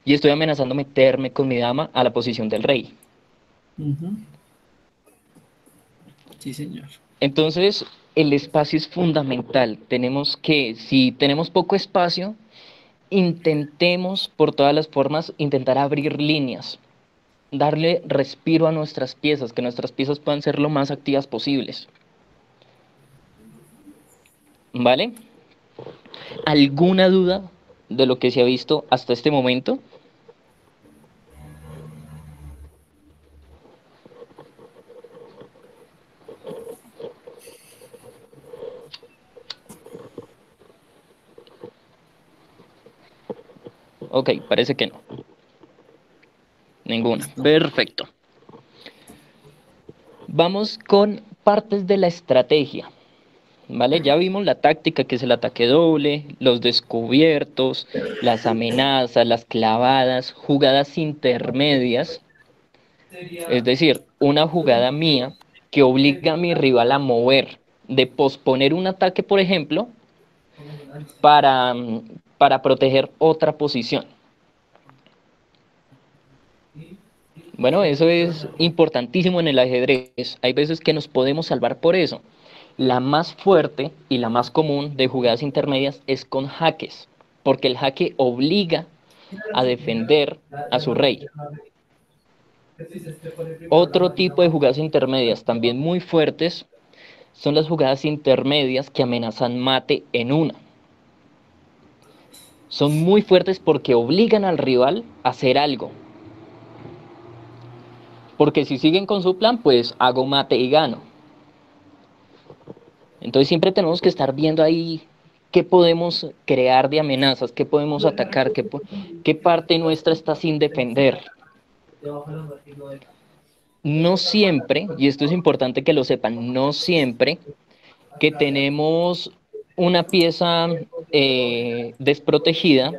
y estoy amenazando meterme con mi dama a la posición del rey. Ujú. Sí, señor. Entonces, el espacio es fundamental. Tenemos que, si tenemos poco espacio, intentemos por todas las formas intentar abrir líneas, darle respiro a nuestras piezas, que nuestras piezas puedan ser lo más activas posibles. ¿Vale? ¿Alguna duda de lo que se ha visto hasta este momento? Ok, parece que no. Ninguna. Listo. Perfecto. Vamos con partes de la estrategia. ¿Vale? Ya vimos la táctica, que es el ataque doble, los descubiertos, las amenazas, las clavadas, jugadas intermedias. Es decir, una jugada mía que obliga a mi rival a mover, de posponer un ataque, por ejemplo, para, para proteger otra posición. Bueno, eso es importantísimo en el ajedrez. Hay veces que nos podemos salvar por eso. La más fuerte y la más común de jugadas intermedias es con jaques, porque el jaque obliga a defender a su rey. Otro tipo de jugadas intermedias también muy fuertes son las jugadas intermedias que amenazan mate en una. Son muy fuertes porque obligan al rival a hacer algo. Porque si siguen con su plan, pues hago mate y gano. Entonces siempre tenemos que estar viendo ahí qué podemos crear de amenazas, qué podemos atacar, qué parte nuestra está sin defender. No siempre, y esto es importante que lo sepan, no siempre que tenemos una pieza desprotegida,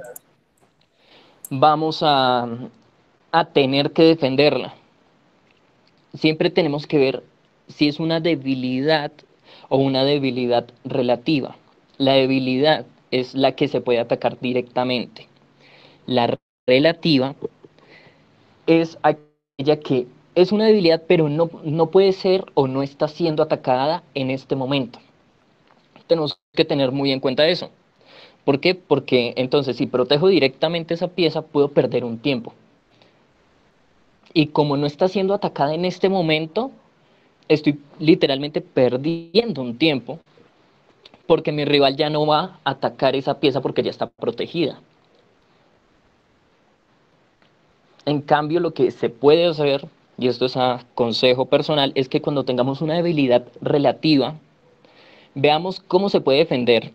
vamos a tener que defenderla. Siempre tenemos que ver si es una debilidad o una debilidad relativa. La debilidad es la que se puede atacar directamente. La relativa es aquella que es una debilidad, pero no puede ser o no está siendo atacada en este momento. Tenemos que tener muy en cuenta eso. ¿Por qué? Porque entonces si protejo directamente esa pieza, puedo perder un tiempo. Y como no está siendo atacada en este momento, estoy literalmente perdiendo un tiempo porque mi rival ya no va a atacar esa pieza porque ya está protegida. En cambio, lo que se puede hacer, y esto es a consejo personal, es que cuando tengamos una debilidad relativa, veamos cómo se puede defender,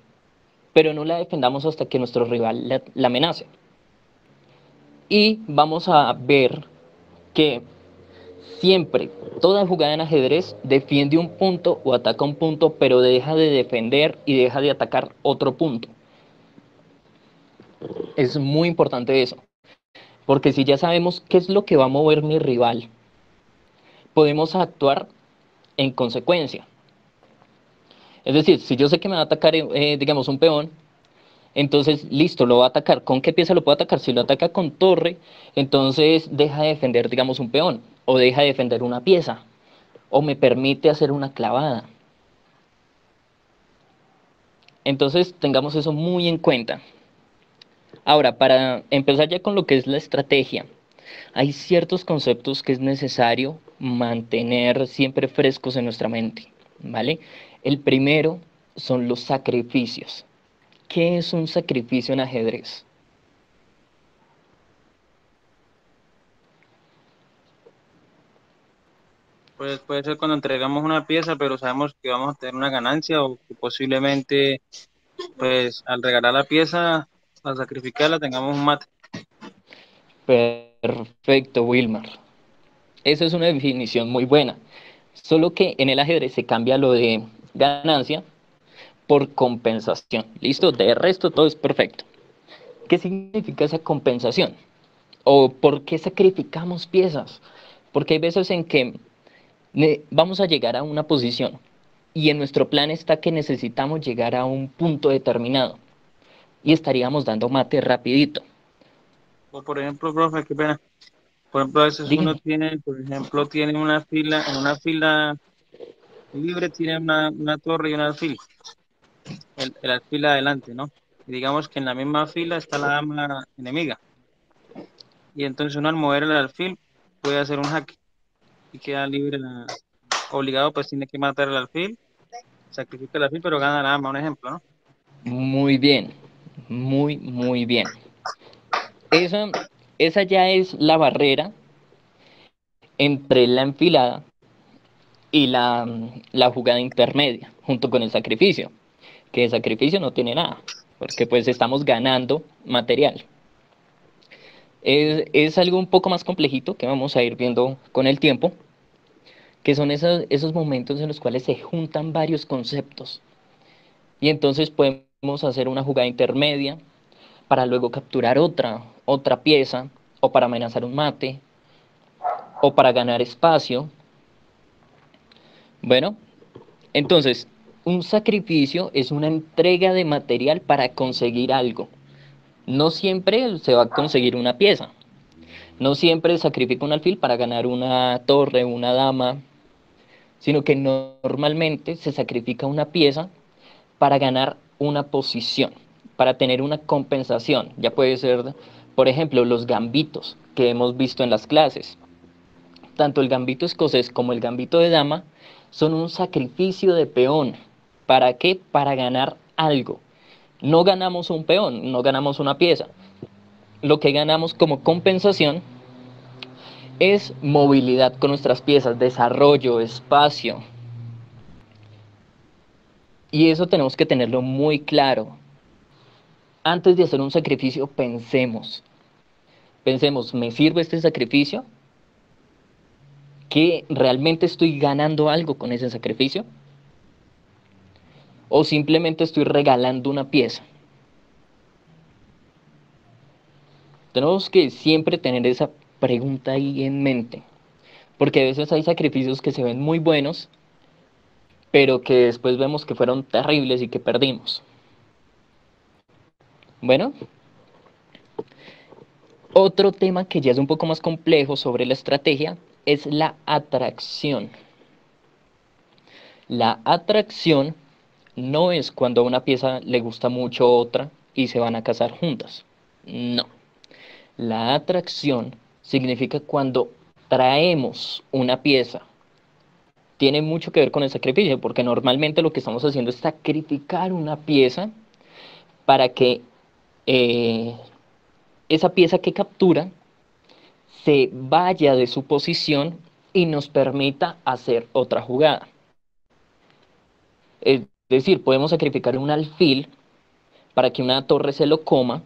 pero no la defendamos hasta que nuestro rival la amenace. Y vamos a ver que siempre, toda jugada en ajedrez defiende un punto o ataca un punto, pero deja de defender y deja de atacar otro punto. Es muy importante eso, porque si ya sabemos qué es lo que va a mover mi rival, podemos actuar en consecuencia. Es decir, si yo sé que me va a atacar, digamos, un peón, entonces, listo, lo va a atacar. ¿Con qué pieza lo puedo atacar? Si lo ataca con torre, entonces deja de defender, digamos, un peón, o deja de defender una pieza, o me permite hacer una clavada. Entonces, tengamos eso muy en cuenta. Ahora, para empezar ya con lo que es la estrategia, hay ciertos conceptos que es necesario mantener siempre frescos en nuestra mente, ¿vale? El primero son los sacrificios. ¿Qué es un sacrificio en ajedrez? Pues puede ser cuando entregamos una pieza, pero sabemos que vamos a tener una ganancia o que posiblemente, pues al regalar la pieza, al sacrificarla, tengamos un mate. Perfecto, Wilmar. Esa es una definición muy buena. Solo que en el ajedrez se cambia lo de ganancia por compensación. ¿Listo? De resto todo es perfecto. ¿Qué significa esa compensación? ¿O por qué sacrificamos piezas? Porque hay veces en que vamos a llegar a una posición y en nuestro plan está que necesitamos llegar a un punto determinado y estaríamos dando mate rapidito. O por ejemplo, profe, qué pena. Por ejemplo, a veces Dígame. uno tiene, por ejemplo, tiene una fila, en una fila libre tiene una torre y un alfil, el alfil adelante, ¿no? Y digamos que en la misma fila está la dama enemiga. Y entonces uno al mover el alfil puede hacer un jaque y queda libre, obligado pues tiene que matar el alfil, sacrifica el alfil, pero gana la dama, un ejemplo, ¿no? Muy bien, muy bien. Esa ya es la barrera entre la enfilada y la jugada intermedia, junto con el sacrificio, que el sacrificio no tiene nada, porque pues estamos ganando material. Es algo un poco más complejito que vamos a ir viendo con el tiempo, que son esos momentos en los cuales se juntan varios conceptos. Y entonces podemos hacer una jugada intermedia para luego capturar otra pieza, o para amenazar un mate, o para ganar espacio. Bueno, entonces, un sacrificio es una entrega de material para conseguir algo. No siempre se va a conseguir una pieza. No siempre sacrifica un alfil para ganar una torre, una dama, sino que normalmente se sacrifica una pieza para ganar una posición, para tener una compensación. Ya puede ser, por ejemplo, los gambitos que hemos visto en las clases. tanto el gambito escocés como el gambito de dama son un sacrificio de peón. ¿Para qué? Para ganar algo. No ganamos un peón, no ganamos una pieza. Lo que ganamos como compensación es movilidad con nuestras piezas, desarrollo, espacio. Y eso tenemos que tenerlo muy claro. Antes de hacer un sacrificio, pensemos, ¿me sirve este sacrificio? ¿Que realmente estoy ganando algo con ese sacrificio? ¿O simplemente estoy regalando una pieza? Tenemos que siempre tener esa pregunta ahí en mente, porque a veces hay sacrificios que se ven muy buenos, pero que después vemos que fueron terribles y que perdimos. Bueno, otro tema que ya es un poco más complejo sobre la estrategia es la atracción. La atracción no es cuando a una pieza le gusta mucho otra y se van a casar juntas. No. La atracción significa cuando traemos una pieza. Tiene mucho que ver con el sacrificio, porque normalmente lo que estamos haciendo es sacrificar una pieza para que esa pieza que captura se vaya de su posición y nos permita hacer otra jugada. Es decir, podemos sacrificar un alfil para que una torre se lo coma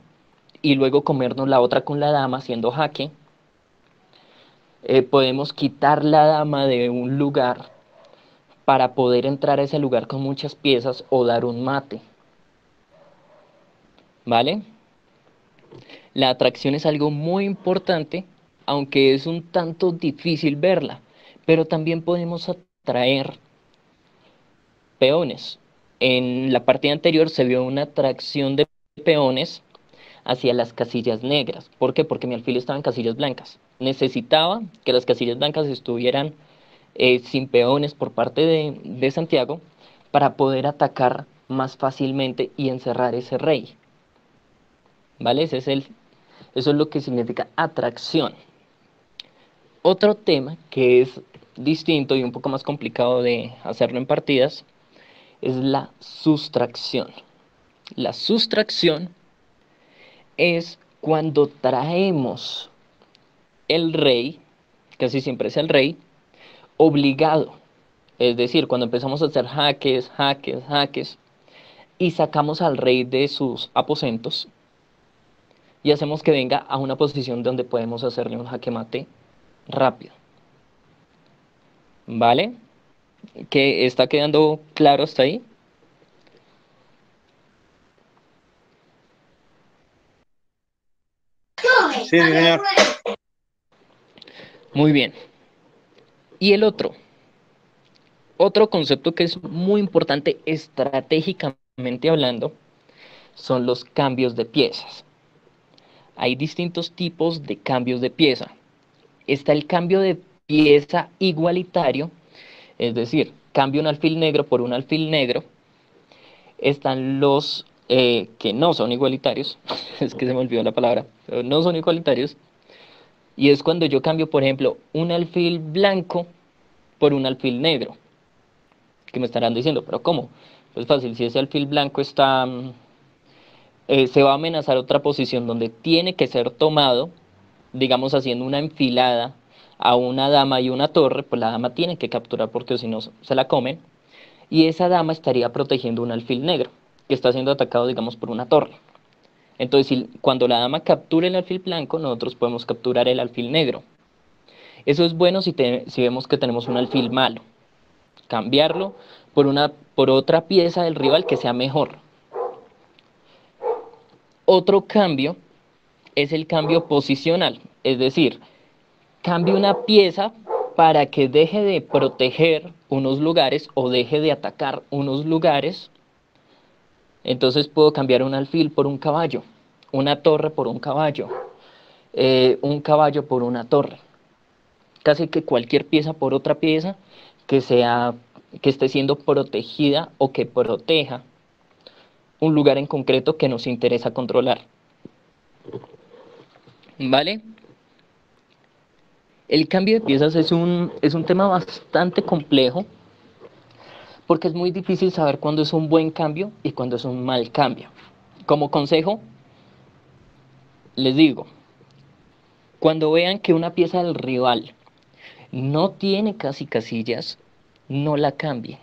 y luego comernos la otra con la dama haciendo jaque. Podemos quitar la dama de un lugar para poder entrar a ese lugar con muchas piezas o dar un mate. ¿Vale? La atracción es algo muy importante, aunque es un tanto difícil verla, pero también podemos atraer peones. En la partida anterior se vio una atracción de peones hacia las casillas negras. ¿Por qué? Porque mi alfil estaba en casillas blancas. Necesitaba que las casillas blancas estuvieran sin peones por parte de Santiago para poder atacar más fácilmente y encerrar ese rey. ¿Vale? Eso es lo que significa atracción. Otro tema que es distinto y un poco más complicado de hacerlo en partidas es la sustracción. La sustracción es cuando traemos el rey, casi siempre es el rey, obligado. Es decir, cuando empezamos a hacer jaques y sacamos al rey de sus aposentos y hacemos que venga a una posición donde podemos hacerle un jaque mate rápido. ¿Vale? ¿Qué está quedando claro hasta ahí? Sí, señor. Muy bien. Y el otro concepto que es muy importante estratégicamente hablando son los cambios de piezas. Hay distintos tipos de cambios de pieza. Está el cambio de pieza igualitario, es decir, cambio un alfil negro por un alfil negro. Están los que no son igualitarios, es que se me olvidó la palabra, pero no son igualitarios. Y es cuando yo cambio, por ejemplo, un alfil blanco por un alfil negro. Que me estarán diciendo, ¿pero cómo? Pues fácil, si ese alfil blanco está... se va a amenazar otra posición donde tiene que ser tomado, digamos haciendo una enfilada a una dama y una torre, pues la dama tiene que capturar porque si no se la comen, y esa dama estaría protegiendo un alfil negro, que está siendo atacado, digamos, por una torre. Entonces, cuando la dama captura el alfil blanco, nosotros podemos capturar el alfil negro. Eso es bueno si vemos que tenemos un alfil malo. Cambiarlo por otra pieza del rival que sea mejor. Otro cambio es el cambio posicional, es decir, cambio una pieza para que deje de proteger unos lugares o deje de atacar unos lugares. Entonces puedo cambiar un alfil por un caballo, una torre por un caballo por una torre. Casi que cualquier pieza por otra pieza que esté siendo protegida o que proteja un lugar en concreto que nos interesa controlar. ¿Vale? El cambio de piezas es un tema bastante complejo porque es muy difícil saber cuándo es un buen cambio y cuándo es un mal cambio. Como consejo, les digo, cuando vean que una pieza del rival no tiene casi casillas, no la cambien,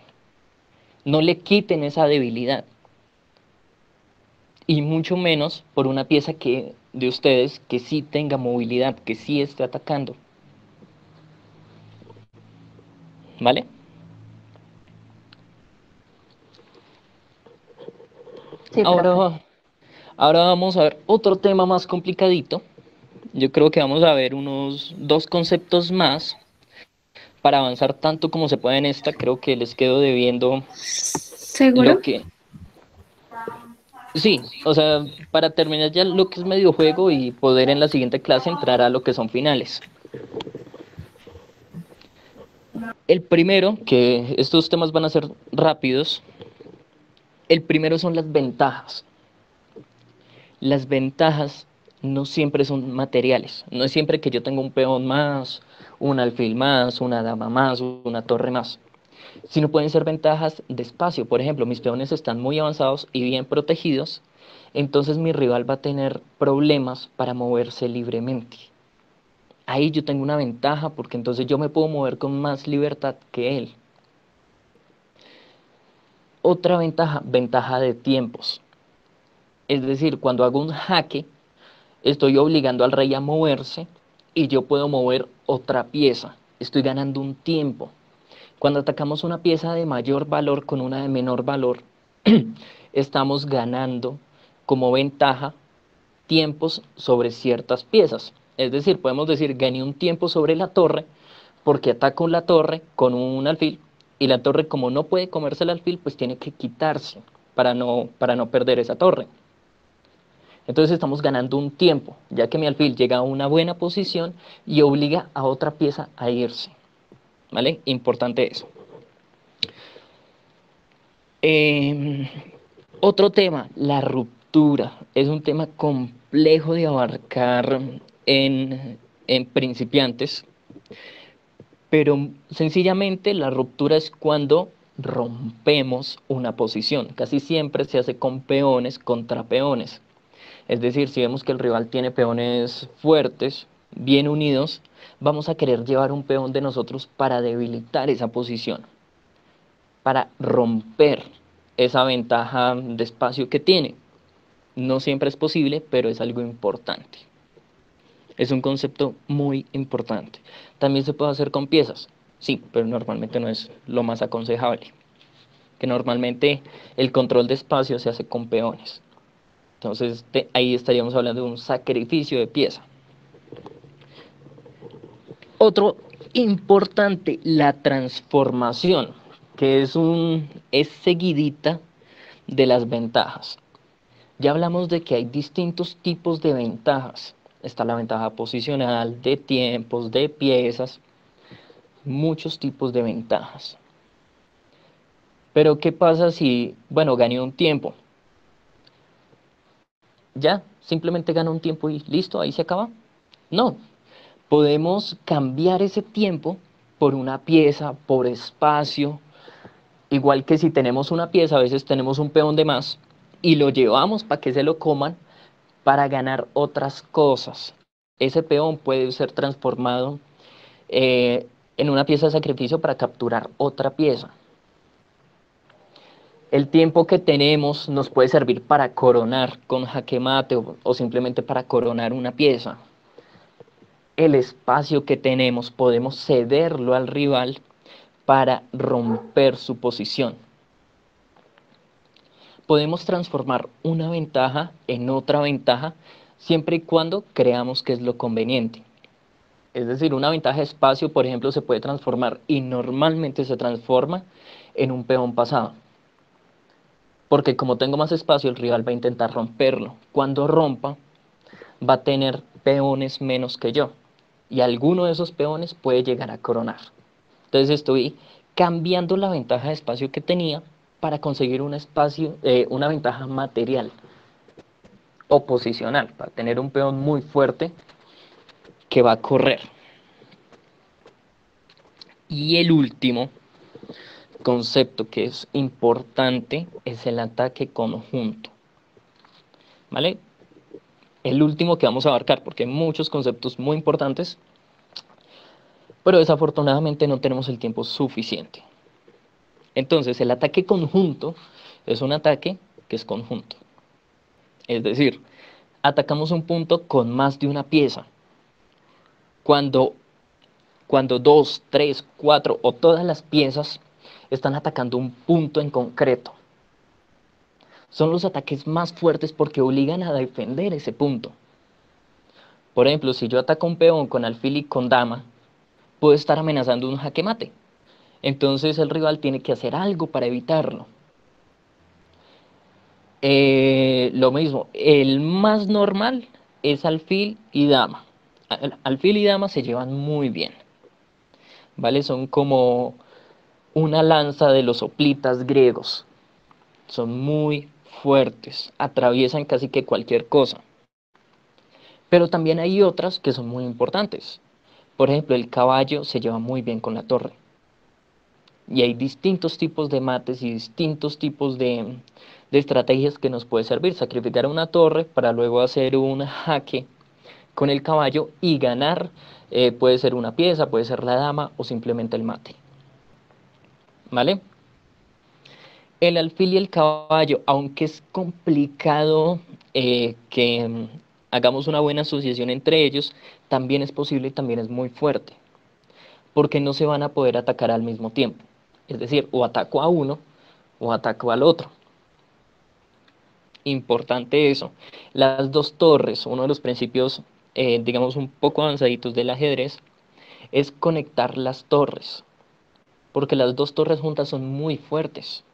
no le quiten esa debilidad. Y mucho menos por una pieza que de ustedes que sí tenga movilidad, que sí esté atacando. ¿Vale? Sí, profe. Ahora vamos a ver otro tema más complicadito. Yo creo que vamos a ver unos 2 conceptos más para avanzar tanto como se pueda en esta. Creo que les quedo debiendo ¿Seguro? lo que... Sí, o sea, para terminar ya lo que es medio juego y poder en la siguiente clase entrar a lo que son finales. El primero, que estos temas van a ser rápidos, el primero son las ventajas. Las ventajas no siempre son materiales, no es siempre que yo tenga un peón más, un alfil más, una dama más, una torre más, sino pueden ser ventajas de espacio. Por ejemplo, mis peones están muy avanzados y bien protegidos, entonces mi rival va a tener problemas para moverse libremente. Ahí yo tengo una ventaja porque entonces yo me puedo mover con más libertad que él. Otra ventaja, ventaja de tiempos. Es decir, cuando hago un jaque, estoy obligando al rey a moverse y yo puedo mover otra pieza. Estoy ganando un tiempo. Cuando atacamos una pieza de mayor valor con una de menor valor, estamos ganando como ventaja tiempos sobre ciertas piezas. Es decir, podemos decir, gané un tiempo sobre la torre porque ataco la torre con un alfil y la torre, como no puede comerse el alfil, pues tiene que quitarse para no perder esa torre. Entonces estamos ganando un tiempo, ya que mi alfil llega a una buena posición y obliga a otra pieza a irse. ¿Vale? Importante eso. Otro tema, la ruptura. Es un tema complejo de abarcar en principiantes, pero sencillamente la ruptura es cuando rompemos una posición. Casi siempre se hace con peones contra peones. Es decir, si vemos que el rival tiene peones fuertes, bien unidos, vamos a querer llevar un peón de nosotros para debilitar esa posición, para romper esa ventaja de espacio que tiene. No siempre es posible, pero es algo importante. Es un concepto muy importante. También se puede hacer con piezas, sí, pero normalmente no es lo más aconsejable. Que normalmente el control de espacio se hace con peones. Entonces ahí estaríamos hablando de un sacrificio de pieza. Otro importante, la transformación, que es seguidita de las ventajas. Ya hablamos de que hay distintos tipos de ventajas. Está la ventaja posicional, de tiempos, de piezas, muchos tipos de ventajas. Pero ¿qué pasa si, bueno, gané un tiempo? ¿Ya? ¿Simplemente gano un tiempo y listo, ahí se acaba? No, podemos cambiar ese tiempo por una pieza, por espacio. Igual que si tenemos una pieza, a veces tenemos un peón de más y lo llevamos para que se lo coman para ganar otras cosas. Ese peón puede ser transformado en una pieza de sacrificio para capturar otra pieza. El tiempo que tenemos nos puede servir para coronar con jaque mate o simplemente para coronar una pieza. El espacio que tenemos podemos cederlo al rival para romper su posición. Podemos transformar una ventaja en otra ventaja siempre y cuando creamos que es lo conveniente. Es decir, una ventaja de espacio, por ejemplo, se puede transformar y normalmente se transforma en un peón pasado. Porque como tengo más espacio, el rival va a intentar romperlo. Cuando rompa, va a tener peones menos que yo. Y alguno de esos peones puede llegar a coronar. Entonces estoy cambiando la ventaja de espacio que tenía para conseguir una ventaja material o posicional, para tener un peón muy fuerte que va a correr. Y el último concepto que es importante es el ataque conjunto, ¿vale? El último que vamos a abarcar, porque hay muchos conceptos muy importantes, pero desafortunadamente no tenemos el tiempo suficiente. Entonces, el ataque conjunto es un ataque que es conjunto. Es decir, atacamos un punto con más de una pieza. Cuando 2, 3, 4 o todas las piezas están atacando un punto en concreto. Son los ataques más fuertes porque obligan a defender ese punto. Por ejemplo, si yo ataco un peón con alfil y con dama, puedo estar amenazando un jaque mate. Entonces el rival tiene que hacer algo para evitarlo. Lo mismo, el más normal es alfil y dama. Alfil y dama se llevan muy bien, ¿vale? Son como una lanza de los hoplitas griegos. Son muy fuertes, atraviesan casi que cualquier cosa. Pero también hay otras que son muy importantes. Por ejemplo, el caballo se lleva muy bien con la torre. Y hay distintos tipos de mates y distintos tipos de estrategias que nos puede servir. Sacrificar una torre para luego hacer un jaque con el caballo y ganar. Puede ser una pieza, puede ser la dama o simplemente el mate. ¿Vale? El alfil y el caballo, aunque es complicado que hagamos una buena asociación entre ellos, también es posible y también es muy fuerte, porque no se van a poder atacar al mismo tiempo. Es decir, o ataco a uno o ataco al otro. Importante eso. Las dos torres, uno de los principios, digamos, un poco avanzaditos del ajedrez, es conectar las torres, porque las dos torres juntas son muy fuertes.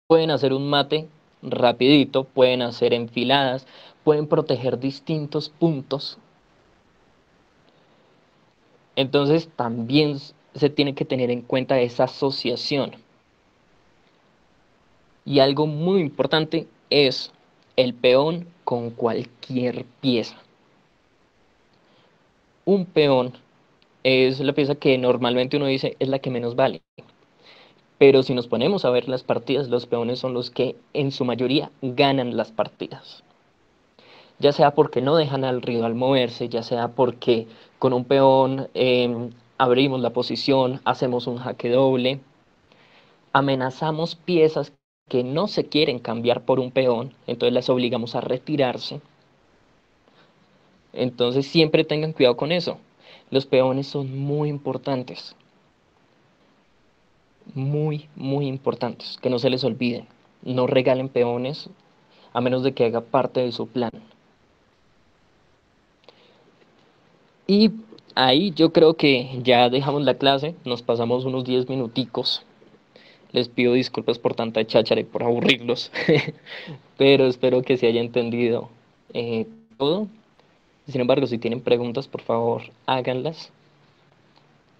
Pueden hacer un mate rapidito, pueden hacer enfiladas, pueden proteger distintos puntos. Entonces también se tiene que tener en cuenta esa asociación. Y algo muy importante es el peón con cualquier pieza. Un peón es la pieza que normalmente uno dice es la que menos vale. Pero si nos ponemos a ver las partidas, los peones son los que en su mayoría ganan las partidas. Ya sea porque no dejan al rival moverse, ya sea porque con un peón abrimos la posición, hacemos un jaque doble, amenazamos piezas que no se quieren cambiar por un peón, entonces las obligamos a retirarse. Entonces siempre tengan cuidado con eso. Los peones son muy importantes. Muy, muy importantes. Que no se les olviden. No regalen peones a menos de que haga parte de su plan. Y ahí yo creo que ya dejamos la clase. Nos pasamos unos 10 minuticos. Les pido disculpas por tanta cháchara y por aburrirlos. Pero espero que se haya entendido todo. Sin embargo, si tienen preguntas, por favor, háganlas.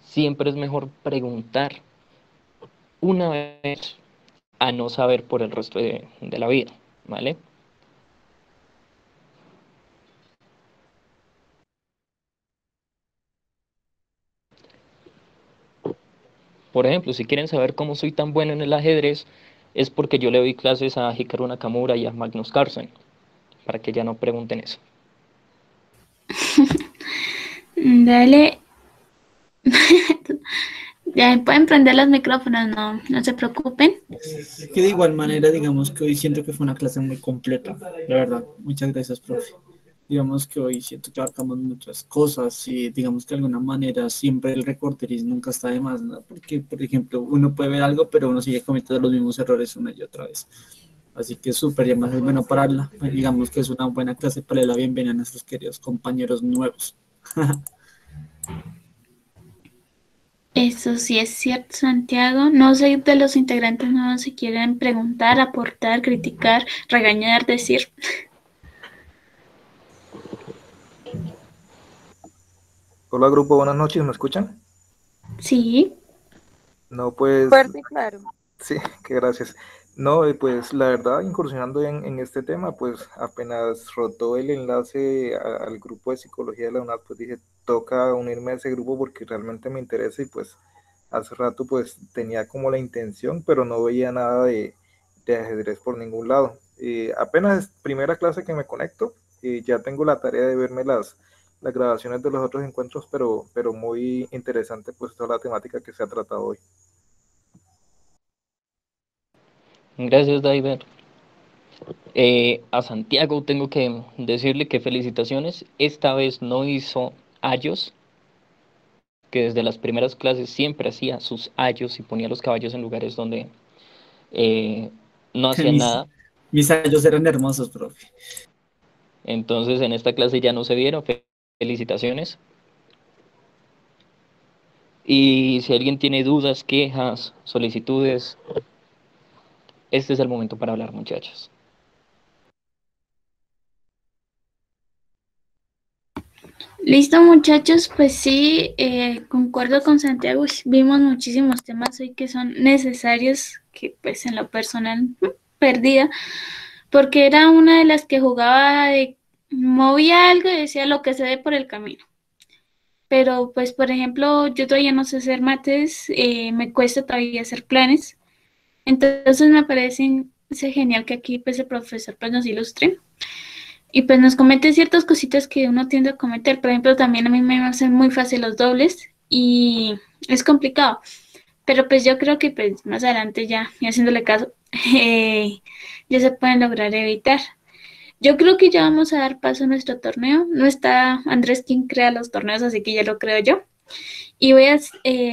Siempre es mejor preguntar una vez a no saber por el resto de la vida, ¿vale? Por ejemplo, si quieren saber cómo soy tan bueno en el ajedrez, es porque yo le doy clases a Hikaru Nakamura y a Magnus Carlsen, para que ya no pregunten eso. Dale. Ya pueden prender los micrófonos, no se preocupen. Que de igual manera, digamos que hoy siento que fue una clase muy completa, la verdad. Muchas gracias, profe. Digamos que hoy siento que abarcamos muchas cosas y digamos que de alguna manera siempre el recorderis nunca está de más, ¿no? Porque, por ejemplo, uno puede ver algo, pero uno sigue cometiendo los mismos errores una y otra vez. Así que súper, y además es bueno pararla. Digamos que es una buena clase para darle la bienvenida a nuestros queridos compañeros nuevos. Eso sí es cierto, Santiago. No sé de los integrantes nuevos si quieren preguntar, aportar, criticar, regañar, decir. Hola grupo, buenas noches, ¿me escuchan? Sí. No, pues... Fuerte y claro. Sí, que gracias. No, pues la verdad, incursionando en este tema, pues apenas rotó el enlace al grupo de psicología de la UNAD, pues dije, toca unirme a ese grupo porque realmente me interesa y pues hace rato pues tenía como la intención, pero no veía nada de ajedrez por ningún lado. Apenas primera clase que me conecto, ya tengo la tarea de verme las grabaciones de los otros encuentros, pero muy interesante pues toda la temática que se ha tratado hoy. Gracias, David. A Santiago tengo que decirle que felicitaciones. Esta vez no hizo ayos, que desde las primeras clases siempre hacía sus ayos y ponía los caballos en lugares donde eh, no hacían Mis, nada. mis años eran hermosos, profe. Entonces en esta clase ya no se vieron. Felicitaciones. Y si alguien tiene dudas, quejas, solicitudes, este es el momento para hablar, muchachos. Listo, muchachos, pues sí, concuerdo con Santiago, vimos muchísimos temas hoy que son necesarios, que pues en lo personal perdida, porque era una de las que jugaba movía algo y decía lo que se dé por el camino. Pero pues, por ejemplo, yo todavía no sé hacer mates, me cuesta todavía hacer planes, entonces me parece genial que aquí pues el profesor pues nos ilustre. Y pues nos comete ciertas cositas que uno tiende a cometer. Por ejemplo, también a mí me hacen muy fácil los dobles y es complicado. Pero pues yo creo que pues más adelante ya, y haciéndole caso, ya se pueden lograr evitar. Yo creo que ya vamos a dar paso a nuestro torneo. No está Andrés quien crea los torneos, así que ya lo creo yo. Y voy a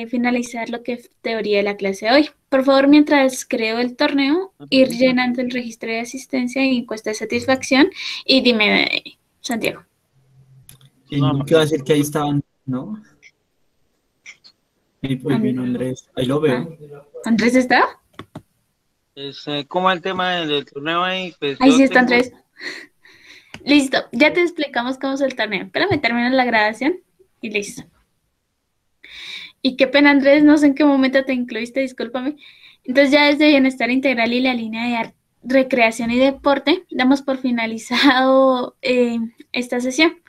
finalizar lo que es teoría de la clase de hoy. Por favor, mientras creo el torneo, ir llenando el registro de asistencia y encuesta de satisfacción. Y dime, Santiago. Y no, ¿qué va a decir que ahí estaban? ¿No? Y pues vino Andrés. Ahí lo veo. ¿Andrés está? ¿Cómo es el tema del torneo ahí? Pues Ahí yo sí está tengo... Andrés. Listo, ya te explicamos cómo es el torneo. Espérame, termino la grabación y listo. Y qué pena, Andrés, no sé en qué momento te incluiste, discúlpame. Entonces ya desde Bienestar Integral y la línea de recreación y deporte, damos por finalizado esta sesión.